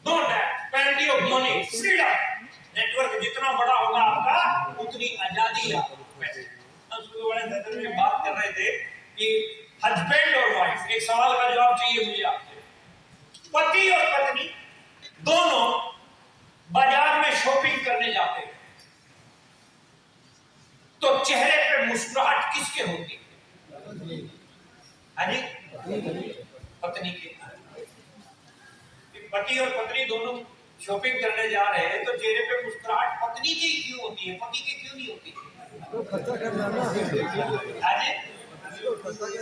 Know that, plenty of money, freedom। Network जितना बड़ा होगा आपका उतनी आजादी है आपको। हम सुबह बड़े नजर में बात कर रहे थे कि हस्बैंड और वाइफ, एक सवाल का जवाब चाहिए मुझे आपसे। पति और पत्नी दोनों बाजार में शॉपिंग करने जाते हैं तो चेहरे पे मुस्कुराहट किसके होती है? हाँ जी, पत्नी के। पति और पत्नी दोनों शॉपिंग करने जा रहे हैं तो चेहरे पे मुस्कुराहट पत्नी की क्यों होती है, पति की क्यों नहीं होती?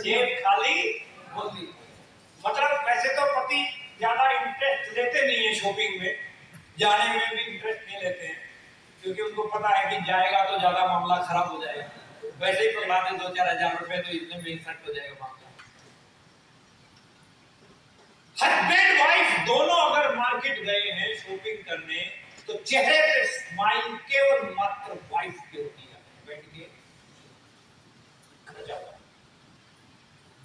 जेब खाली होती। मतलब वैसे तो पति ज्यादा इंटरेस्ट लेते नहीं है शॉपिंग में, जाने में भी इंटरेस्ट नहीं लेते हैं क्योंकि उनको पता है कि जाएगा तो ज्यादा मामला खराब हो जाएगा। वैसे ही पकड़ा दे 2-4 हजार रुपए तो इतने में इंसर्ट हो जाएगा मामला। हस्बैंड वाइफ दोनों अगर मार्केट गए हैं शॉपिंग करने तो चेहरे पे स्माइल केवल मात्र वाइफ की होती है। बैठ के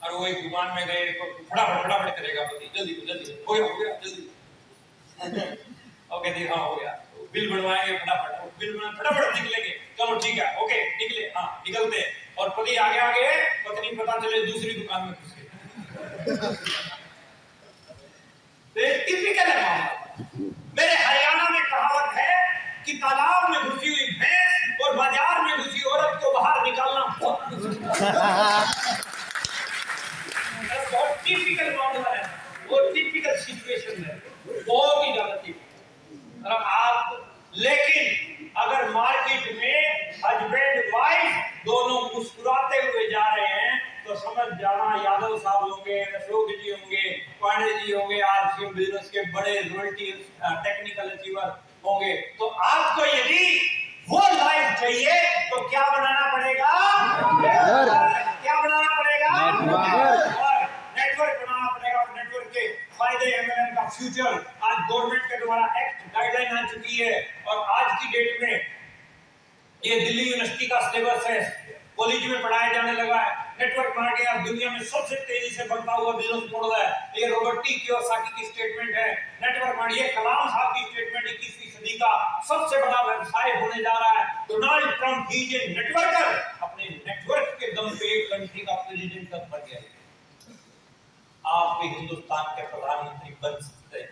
और वो एक दुकान में गए तो फटाफट करेगा पति, जल्दी हो गया जल्दी। ओके देखा हो गया, बिल बनवाएंगे फटाफट, बिल बना फटाफट निकलेंगे, चलो ठीक है ओके निकले, हाँ निकलते हैं और पति आगे आगे, पत्नी पता चले दूसरी दुकान में घुस गई। टिपिकल है मामला। मेरे हरियाणा में कहावत है कि तालाब में घुसी हुई भैंस और बाजार में घुसी औरत को बाहर निकालना बहुत टिपिकल मामला है, वो टिपिकल सिचुएशन है, बहुत ही ज्यादा टिपिकल। आप लेकिन अगर मार्केट में हस्बैंड वाइफ दोनों मुस्कुराते हुए जा रहे हैं तो समझ जाना यादव साहब होंगे, अशोक जी होंगे, पांडे जी होंगे, आरसीएम बिजनेस के बड़े रॉयल्टी टेक्निकल अचीवर होंगे। तो आपको यदि वो लाइफ चाहिए तो क्या बनाना पड़ेगा? क्या बनाना पड़ेगा? नेटवर्क बनाना पड़ेगा। और नेटवर्क के फायदे, एमएलएम का फ्यूचर आज गवर्नमेंट के द्वारा एक्ट गाइडलाइन आ चुकी है और आज की डेट में ये दिल्ली यूनिवर्सिटी का सिलेबस है, कॉलेज में पढ़ाया जाने लगा है। नेटवर्क मार्केटिंग आज दुनिया में सबसे तेजी से बढ़ता हुआ बिजनेस मॉडल है। ये रॉबर्ट टी कियोसाकी की स्टेटमेंट है। नेटवर्क मार्केटिंग, ये कलाम साहब की स्टेटमेंट, 21वीं सदी का सबसे बड़ा व्यवसाय होने जा रहा है। डोनाल्ड ट्रंप ही जे नेटवर्कर, अपने नेटवर्क के दम पे एक कंट्री का प्रेसिडेंट तक बन गया। आप भी हिंदुस्तान के प्रधानमंत्री बन सकते हैं।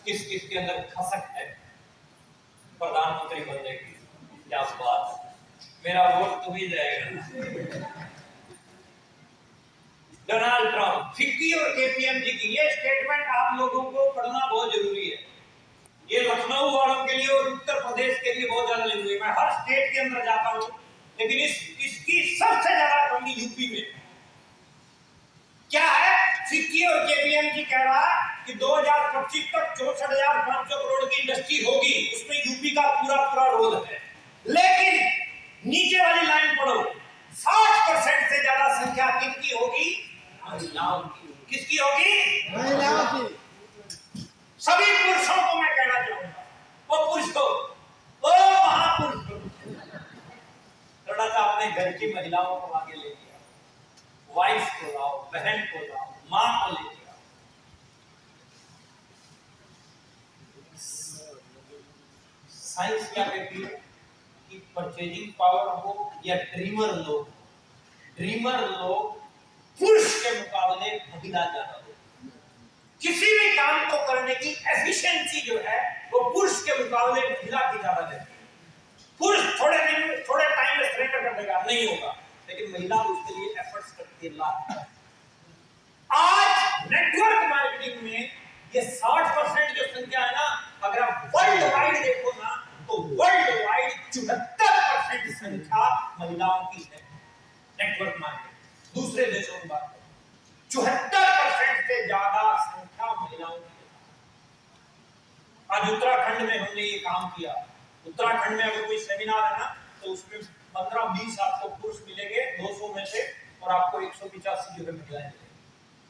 किस किस के अंदर खसक है प्रधानमंत्री बनने की? क्या बात है, मेरा वोट तो ही जाएगा। डोनाल्ड ट्रंप, फिक्की और केपीएमजी की ये स्टेटमेंट आप लोगों को पढ़ना बहुत जरूरी है। ये लखनऊ वालों के लिए और उत्तर प्रदेश के लिए बहुत ज्यादा जरूरी है। मैं हर स्टेट के अंदर जाता हूँ लेकिन इसकी सबसे ज्यादा कमी यूपी में क्या है? फिक्की और केपीएमजी कह रहा है कि 2025 तक 64,500 करोड़ की इंडस्ट्री होगी, उसमें यूपी का पूरा रोल है। लेकिन नीचे वाली लाइन पढ़ो, 60% से ज्यादा संख्या किसकी होगी? महिलाओं की। किसकी होगी? महिलाओं की। सभी पुरुषों को मैं कहना चाहूंगा, वो पुरुष को, वो महापुरुष को थोड़ा सा अपने घर की महिलाओं को आगे ले लिया, वाइफ को लाओ, बहन को लाओ, मां को लेके आओ। साइंस क्या कहती है कि परचेजिंग पावर हो या ड्रीमर लोग पुरुष के मुकाबले महिला ज्यादा हो। किसी भी काम को करने की एफिशिएंसी जो है वो पुरुष के मुकाबले महिला की ज्यादा रहती है। पुरुष थोड़े टाइम में सरेंडर कर देगा, नहीं होगा, लेकिन महिला उसके लिए एफर्ट्स करती है। आज नेटवर्क मार्केटिंग में ये 60% जो संख्या है ना, अगर आप वर्ल्ड वाइड देखो ना, तो वर्ल्ड वाइड 74% संख्या महिलाओं की है नेटवर्क मार्केट। दूसरे देशों की बात करें 74% से ज्यादा संख्या महिलाओं की है। आज उत्तराखंड में हमने ये काम किया। उत्तराखंड में अगर कोई सेमिनार है ना, तो उसमें 15-20 आपको पुरुष मिलेंगे 200 में से, और आपको 185 जो है महिलाएं मिलेंगी।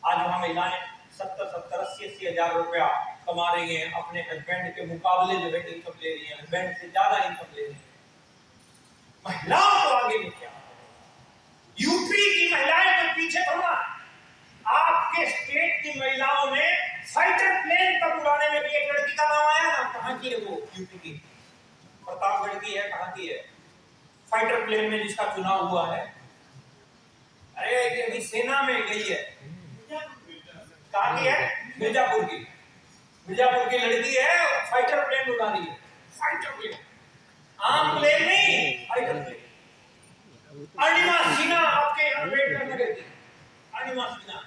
आज वहां महिलाएं 70-80 हजार रुपया कमा रही हैं, अपने हस्बैंड के मुकाबले जो है इनकम ले रही है, हस्बैंड से ज्यादा इनकम ले रही है। महिलाओं को आगे लेके आना। यूपी की महिलाएं तो पीछे थोड़ा, आपके स्टेट की महिलाओं ने फाइटर प्लेन तक उड़ाने में भी एक लड़की का नाम आया ना, कहां की है वो? यूपी की, प्रतापगढ़ की है। कहां की है? फाइटर प्लेन में जिसका चुनाव हुआ है। अरे अभी सेना में गई है। कहां की है? मिर्जापुर की। मिर्जापुर की लड़की है, फाइटर प्लेन उड़ा रही है। फाइटर प्लेन, आम प्लेन नहीं, फाइटर प्लेन। अनिमा सिन्हा आपके यहाँ वेट करने गई थी। अनिमा सिन्हा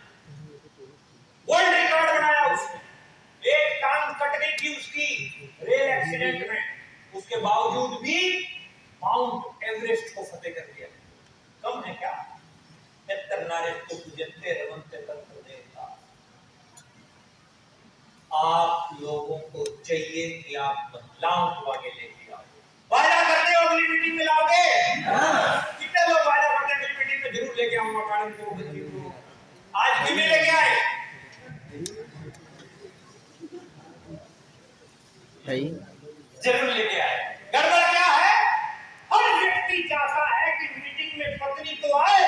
वर्ल्ड रिकॉर्ड बनाया उसने। एक टांग कट गई थी उसकी रेल एक्सीडेंट में, उसके बावजूद भी माउंट एवरेस्ट को फतेह कर दिया। कम है क्या? नारे तो गुजरते रवंते तंत्र देता। आप लोगों को चाहिए कि आप महिलाओं को आगे लेके आओ। वादा करते हो अगली मीटिंग में लाओगे? कितने लोग वादा करते हैं अगली मीटिंग में जरूर लेके आऊंगा मैडम को, बच्ची को? आज भी नहीं लेके आए। जरूर लेके आए। गड़बड़ क्या है? हर व्यक्ति चाहता है कि मीटिंग में पत्नी तो आए,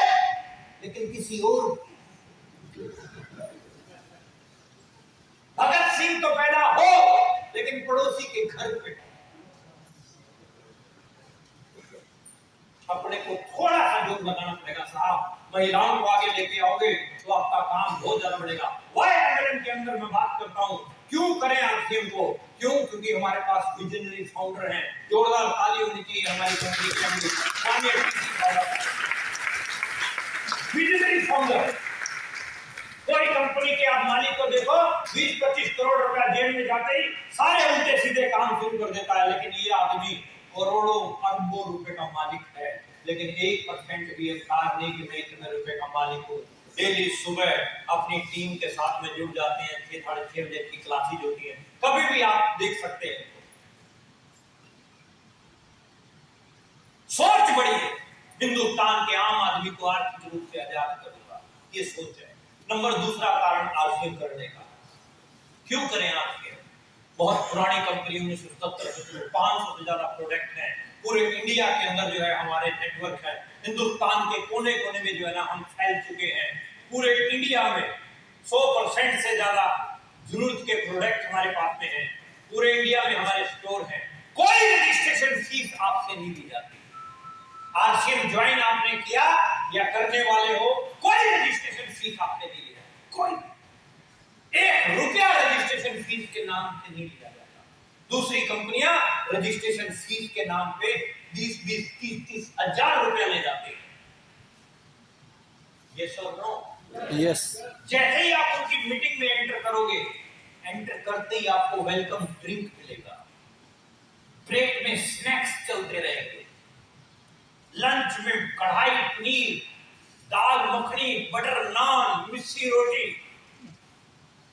लेकिन किसी और। भगत सिंह तो पैदा हो, लेकिन पड़ोसी के घर पे। अपने को थोड़ा सा जोर लगाना पड़ेगा साहब। महिलाओं को आगे लेके आओगे तो आपका काम बहुत ज्यादा बढ़ेगा। वाईएमएलएम के अंदर मैं बात करता हूँ, क्यों करें आरसीएम को? क्यों? क्योंकि हमारे पास विजनरी फाउंडर हैं। जोरदार ताली होनी चाहिए हमारी कंपनी के अंदर। Visionary founder. कोई कंपनी के आप मालिक को देखो, 20-25 करोड़ रुपया जेब में जाते ही सारे उल्टे सीधे काम शुरू कर देता है, लेकिन ये आदमी करोड़ों अरबों रुपए का मालिक है, लेकिन 1% भी अहंकार नहीं कि मैं इतने रुपए का मालिक हूँ। डेली सुबह अपनी टीम के साथ में जुड़ जाते हैं। 6-6:30 बजे की क्लासेज होती है, कभी भी आप देख सकते हैं। सोच बड़ी है, हिंदुस्तान के आम आदमी को आर्थिक रूप से आजाद करूंगा, ये सोच है। नंबर दूसरा कारण आरसीएम करने का। क्यों करें आरसीएम? बहुत पुरानी कंपनी, 1970 से 500 से ज्यादा प्रोडक्ट हैं। पूरे इंडिया के अंदर जो है हमारे नेटवर्क है। हिंदुस्तान के कोने कोने में जो है ना हम फैल चुके हैं। पूरे इंडिया में 100% से ज्यादा जरूरत के प्रोडक्ट हमारे पास में हैं। पूरे इंडिया में हमारे स्टोर हैं। कोई रजिस्ट्रेशन फीस आपसे नहीं ली जाती। आरसीएम ज्वाइन आपने किया या करने वाले हो, कोई रजिस्ट्रेशन फीस आपने नहीं लिया। कोई 1 रुपया रजिस्ट्रेशन फीस के नाम से नहीं लिया जाता। दूसरी कंपनियां रजिस्ट्रेशन फीस के नाम पे 20-20, 30-30 हजार रुपया ले जाते हैं। यस और नो? यस। जैसे ही आप उनकी मीटिंग में एंटर करोगे, एंटर करते ही आपको वेलकम ड्रिंक मिलेगा, ब्रेक में स्नैक्स चलते रहेंगे, लंच में कढ़ाई पनीर, दाल मखनी, बटर नान, मिस्सी रोटी।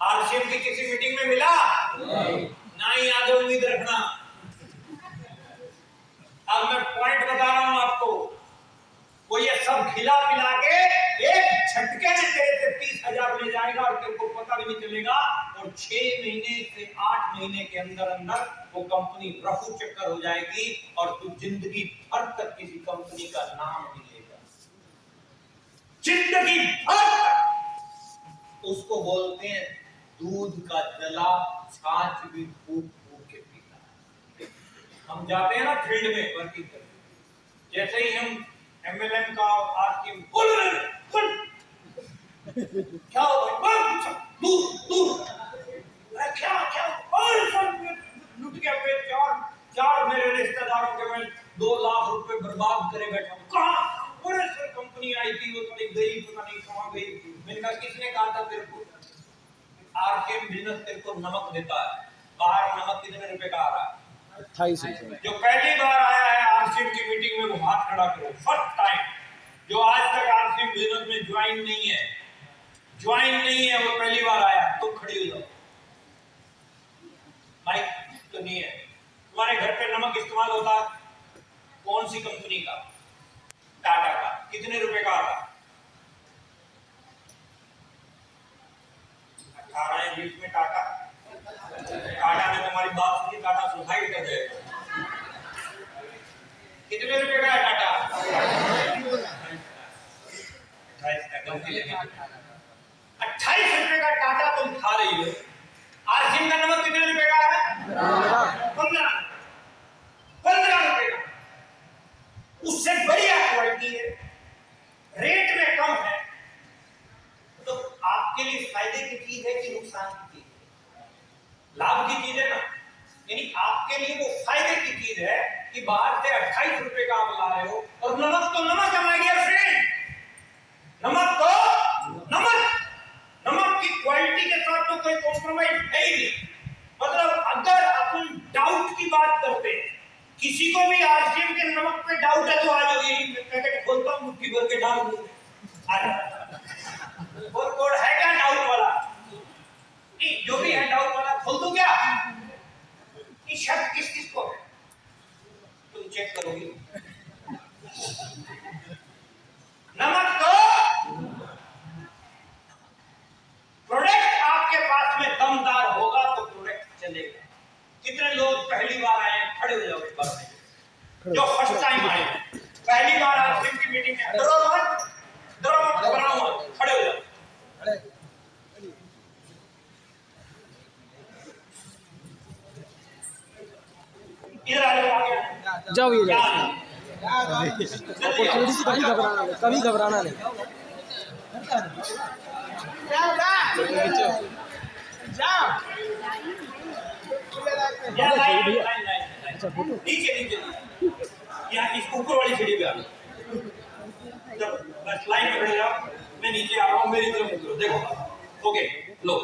आरसीएम की किसी मीटिंग में मिला? ना ही आगे उम्मीद रखना। अब मैं पॉइंट बता रहा हूं आपको, वो ये सब खिला पिला के एक झटके में तेरे से 30,000 ले जाएगा और तेरे को पता भी नहीं चलेगा। और 6 महीने से 8 महीने के अंदर अंदर वो कंपनी रफू चक्कर हो जाएगी और तू जिंदगी भर तक किसी कंपनी का नाम नहीं लेगा। जिंदगी भर। उसको बोलते हैं दूध का जला छाछ भी फूक फूक के पीता। हम जाते हैं ना फील्ड में वर्किंग करते, जैसे ही हम एमएलएम का आरसीएम क्या हो गया? दूध क्या क्या लुट गया पे। चार मेरे रिश्तेदारों के मैं 2 लाख रुपए बर्बाद करे बैठा हूँ। कहाँ? बड़े सर कंपनी आई थी, वो थोड़ी गई, पता नहीं कहाँ गई। मैंने कहा किसने कहा था तेरे को आरसीएम बिजनेस तेरे को नमक देता है। बाहर नमक कितने रुपए का आ रहा है? 28 रुपये। जो पहली बार आया है आरसीएम की मीटिंग में वो हाथ खड़ा करो, फर्स्ट टाइम। जो आज तक आरसीएम बिजनेस में ज्वाइन नहीं है, वो पहली बार आया, तो खड़ी हो जाओ। माइक तो नहीं है। तुम्हारे घर पे नमक इस्तेमाल होता है कौन सी कंपनी का? टाटा का। कितने रुपए का आता? 18 या 20 में टाटा ने तुम्हारी बात सुनी, टाटा सुसाइड कर देगा। कितने रुपए का है टाटा? 28 रुपए का टाटा तुम खा रही हो। आरसीएम का नमक कितने रुपए का है? 15 रुपए का। उससे बढ़िया क्वालिटी है, रेट में कम है, तो आपके लिए फायदे की चीज है कि नुकसान की चीज है? लाभ की चीज है ना। यानी आपके लिए वो फायदे की चीज है कि बाहर से 28 रुपए का आप ला रहे हो, और नमक तो नमक है माय डियर फ्रेंड। नमक की क्वालिटी के साथ तो कोई कॉम्प्रोमाइज है ही नहीं। मतलब अगर अपन डाउट की बात करते हैं, किसी को भी आरसीएम के नमक पे डाउट है तो आ जाओ, ये पैकेट खोलता हूं, मुट्ठी भर के डाल दूं। और कोड है क्या डाउट वाला? नहीं, जो भी है डाउट वाला खोल दूं क्या? ये शब्द किस को है तुम चेक करोगे। नमक तो प्रोडक्ट आपके पास में दमदार होगा तो प्रोडक्ट चलेगा। कितने लोग पहली बार आए हैं? खड़े हो जाओ एक बार। जो फर्स्ट टाइम आए पहली बार आरसीएम की मीटिंग में, डरो मत, घबराओ मत, खड़े हो जाओ। इधर आ जाओ, जाओ ये अपॉर्चुनिटी से कभी घबराना नहीं। नीचे यहाँ इस ऊपर वाली सीढ़ी पे आ जाओ। जब बस लाइन में खड़े जाओ, मैं नीचे आ रहा हूँ, मेरी तरफ उतरो। देखो, ओके, लो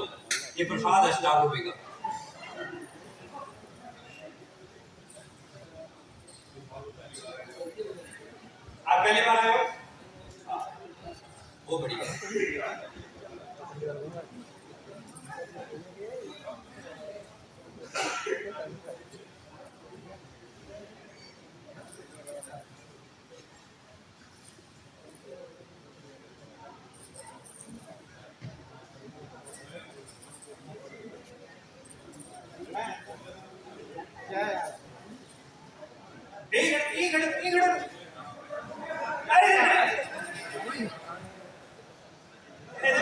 ये प्रसाद है 4 रुपए का। आप पहली बार आए हो? वो बढ़िया।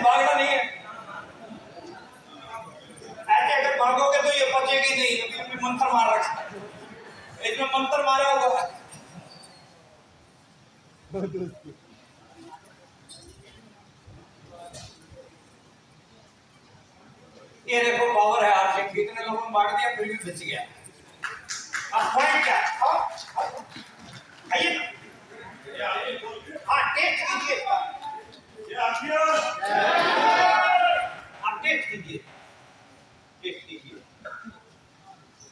भागना नहीं है। ऐसे अगर भागोगे तो ये पचेगी नहीं। अभी मंत्र मार रखा है, इसमें मंत्र मारा होगा। ये देखो पावर है आरसीएम। कितने लोगों ने बांट दिया फिर भी बच गया। अब पॉइंट क्या? आइए, हाँ टेस्ट कीजिए इसका। आप टेस्ट कीजिए,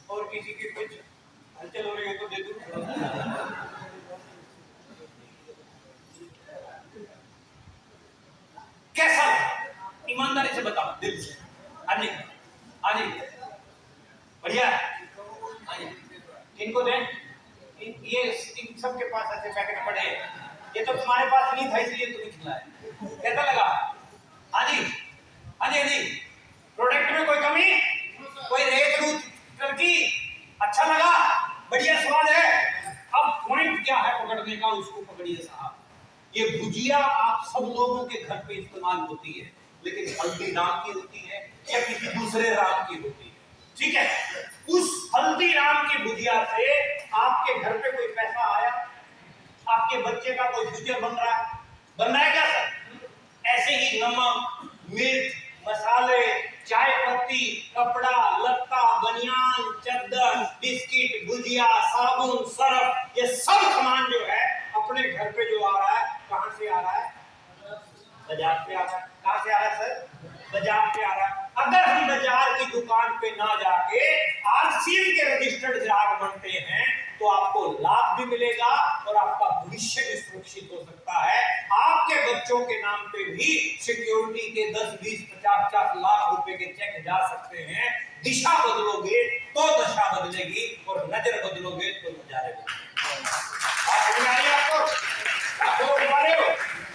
और किसी की कुछ हलचल हो रही है तो दे दूं। कैसा? ईमानदारी से बताओ, दिल से। आजी बढ़िया। इनको दें। ये इन सबके पास ऐसे पैकेट पड़े हैं। ये तो तुम्हारे पास नहीं था इसलिए तुम्हें खिलाया। कैसा लगा? हाजी प्रोडक्ट में कोई कमी, कोई रेत रूत करकी? अच्छा लगा? बढ़िया स्वाद है। अब पॉइंट क्या है पकड़ने का, उसको पकड़िए साहब। ये भुजिया आप सब लोगों के घर पे इस्तेमाल होती है, लेकिन हल्दी राम की होती है या किसी दूसरे राम की होती है, ठीक है? उस हल्दीराम की भुजिया से आपके घर पे कोई पैसा आया? आपके बच्चे का कोई फ्यूचर बन रहा है क्या सर? ऐसे ही नमक, मिर्च, मसाले, चाय पत्ती, कपड़ा लत्ता, बनियान, चद्दर, बिस्किट, भुजिया, साबुन, सर्फ, ये सब सामान जो है अपने घर पे जो आ रहा है, कहां से आ रहा है? बाजार से आ रहा है। कहां से आ रहा है सर? बाजार से आ रहा है। अगर हम बाजार की दुकान पे ना जाके आरसीएम के रजिस्टर्ड ग्राहक बनते हैं तो आपको लाभ भी मिलेगा और आपका भविष्य भी सुरक्षित हो सकता है। आपके बच्चों के नाम पे भी सिक्योरिटी के 10, 20, 50, 50 लाख रुपए के चेक जा सकते हैं। दिशा बदलोगे तो दशा बदलेगी और नजर बदलोगे तो नजारे बदलेंगे।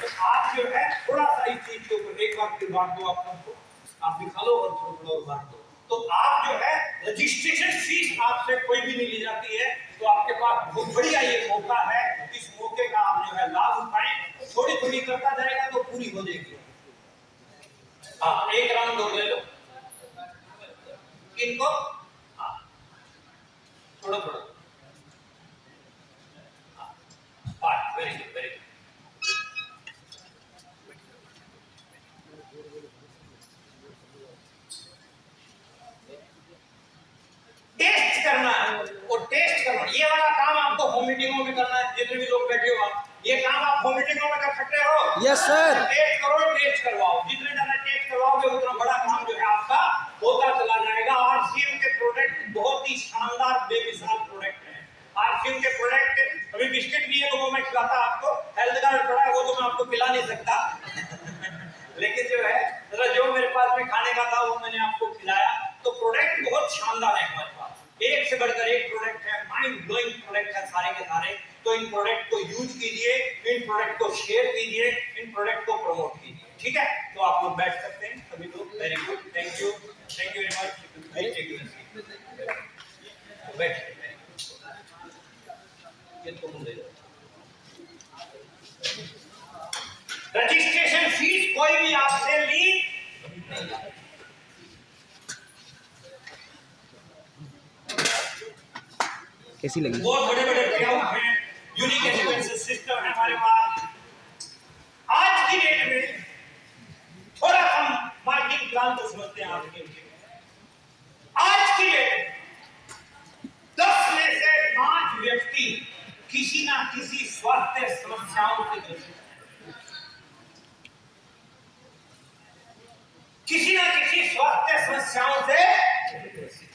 तो आप जो है थोड़ा सा इस चीज के ऊपर एक बार फिर बांट दो, आप भी खा लो और थोड़ा और बांट दो। तो आप जो है रजिस्ट्रेशन फीस आपसे कोई भी नहीं ली जाती है, तो आपके पास बहुत बढ़िया ये मौका है। इस मौके का आप जो है लाभ उठाएं, थोड़ी थोड़ी करता जाएगा तो पूरी हो जाएगी। हाँ, एक राउंड और ले लो इनको। हाँ, थोड़ा थोड़ा। हाँ, very good, very good. Test करना है और टेस्ट करना, ये वाला काम आपको होम मीटिंगों में करना है। जितने भी लोग बैठे हो ये काम आप होम मीटिंगों में कर सकते हो। Yes sir. टेस्ट करो, टेस्ट करवाओ। जितने ज्यादा टेस्ट करवाओगे उतना बड़ा काम जो है आपका होता चला जाएगा। आरसीएम के प्रोडक्ट बहुत ही शानदार बेमिसाल प्रोडक्ट है। आरसीएम के प्रोडक्ट अभी बिस्किट नहीं है तो वो मैं खिलाता आपको, हेल्थ कार्ड पड़ा है वो तो मैं आपको खिला नहीं सकता लेकिन जो है जो मेरे पास में खाने का था वो मैंने आपको खिलाया। तो प्रोडक्ट बहुत शानदार है हमारे पास, एक से बढ़कर एक प्रोडक्ट है, माइंड ब्लोइंग प्रोडक्ट है सारे के सारे। तो इन प्रोडक्ट को यूज कीजिए, इन प्रोडक्ट को शेयर कीजिए, इन प्रोडक्ट को प्रमोट कीजिए। ठीक है, तो आप लोग बैठ सकते हैं सभी लोग। Very good, thank you, thank you very much. बैठ ये तो ले लो। रजिस्ट्रेशन फीस कोई भी आपसे ली नहीं जाती। कैसी लगी? बहुत बड़े बड़े पेआउट हैं, यूनिक एक्सपेंसेस सिस्टम है हमारे पास। आज की डेट में थोड़ा हम मार्केटिंग प्लान को समझते हैं। आज की डेट में 10 में से 5 व्यक्ति किसी ना किसी स्वास्थ्य समस्याओं से ग्रसित हैं, किसी ना किसी स्वास्थ्य समस्याओं से ग्रसित।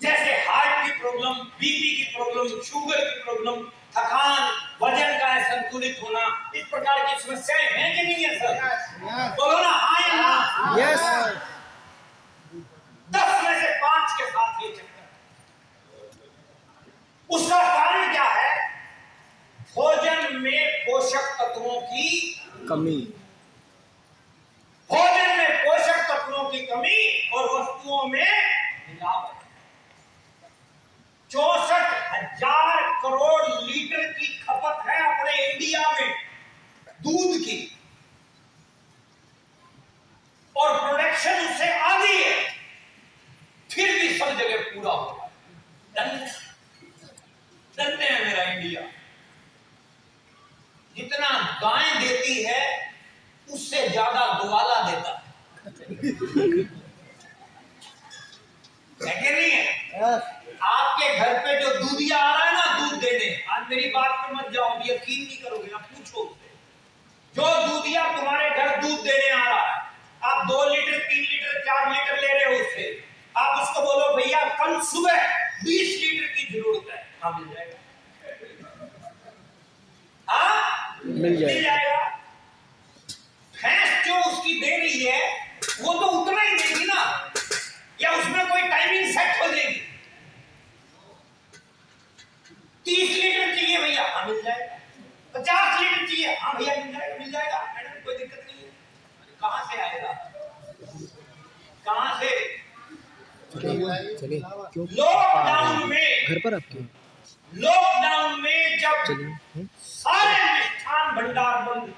जैसे हार्ट की प्रॉब्लम, बीपी की प्रॉब्लम, शुगर की प्रॉब्लम, थकान, वजन का संतुलित होना, इस प्रकार की समस्याएं हैं कि नहीं है सर? बोलो ना हाँ या ना? यस। 10 में से 5 के साथ ये चक्कर। उसका कारण क्या है? भोजन में पोषक तत्वों की कमी। भोजन में पोषक तत्वों की कमी और वस्तुओं में मिलावट। 64,000 करोड़ लीटर की खपत है अपने इंडिया में दूध की, और प्रोडक्शन उससे आधी है, फिर भी सब जगह पूरा होगा। धन्य है मेरा इंडिया। जितना गाय देती है उससे ज्यादा ग्वाला देता है कि नहीं है? आपके घर पे जो दूधिया आ रहा है ना दूध देने, आज मेरी बात पे मत जाओ, यकीन नहीं करोगे, आप पूछो उससे। जो दूधिया तुम्हारे घर दूध देने आ रहा है, आप 2 लीटर 3 लीटर 4 लीटर ले रहे हो उससे, आप उसको बोलो भैया कल सुबह 20 लीटर की जरूरत है, हाँ मिल जाएगा। हाँ मिल जाएगा। भैंस जो उसकी दे रही है वो तो उतना ही देगी ना, या उसमें कोई टाइमिंग सेट हो जाएगी? 30 लीटर चाहिए भैया, हाँ मिल जाएगा। 50 लीटर चाहिए, हाँ भैया मिल जाएगा, मिल जाएगा मैडम, कोई दिक्कत नहीं है। कहां से आएगा? कहां से? चलिए क्यों? लॉकडाउन में, घर पर आपके लॉकडाउन में जब सारे मिष्ठान भंडार बंद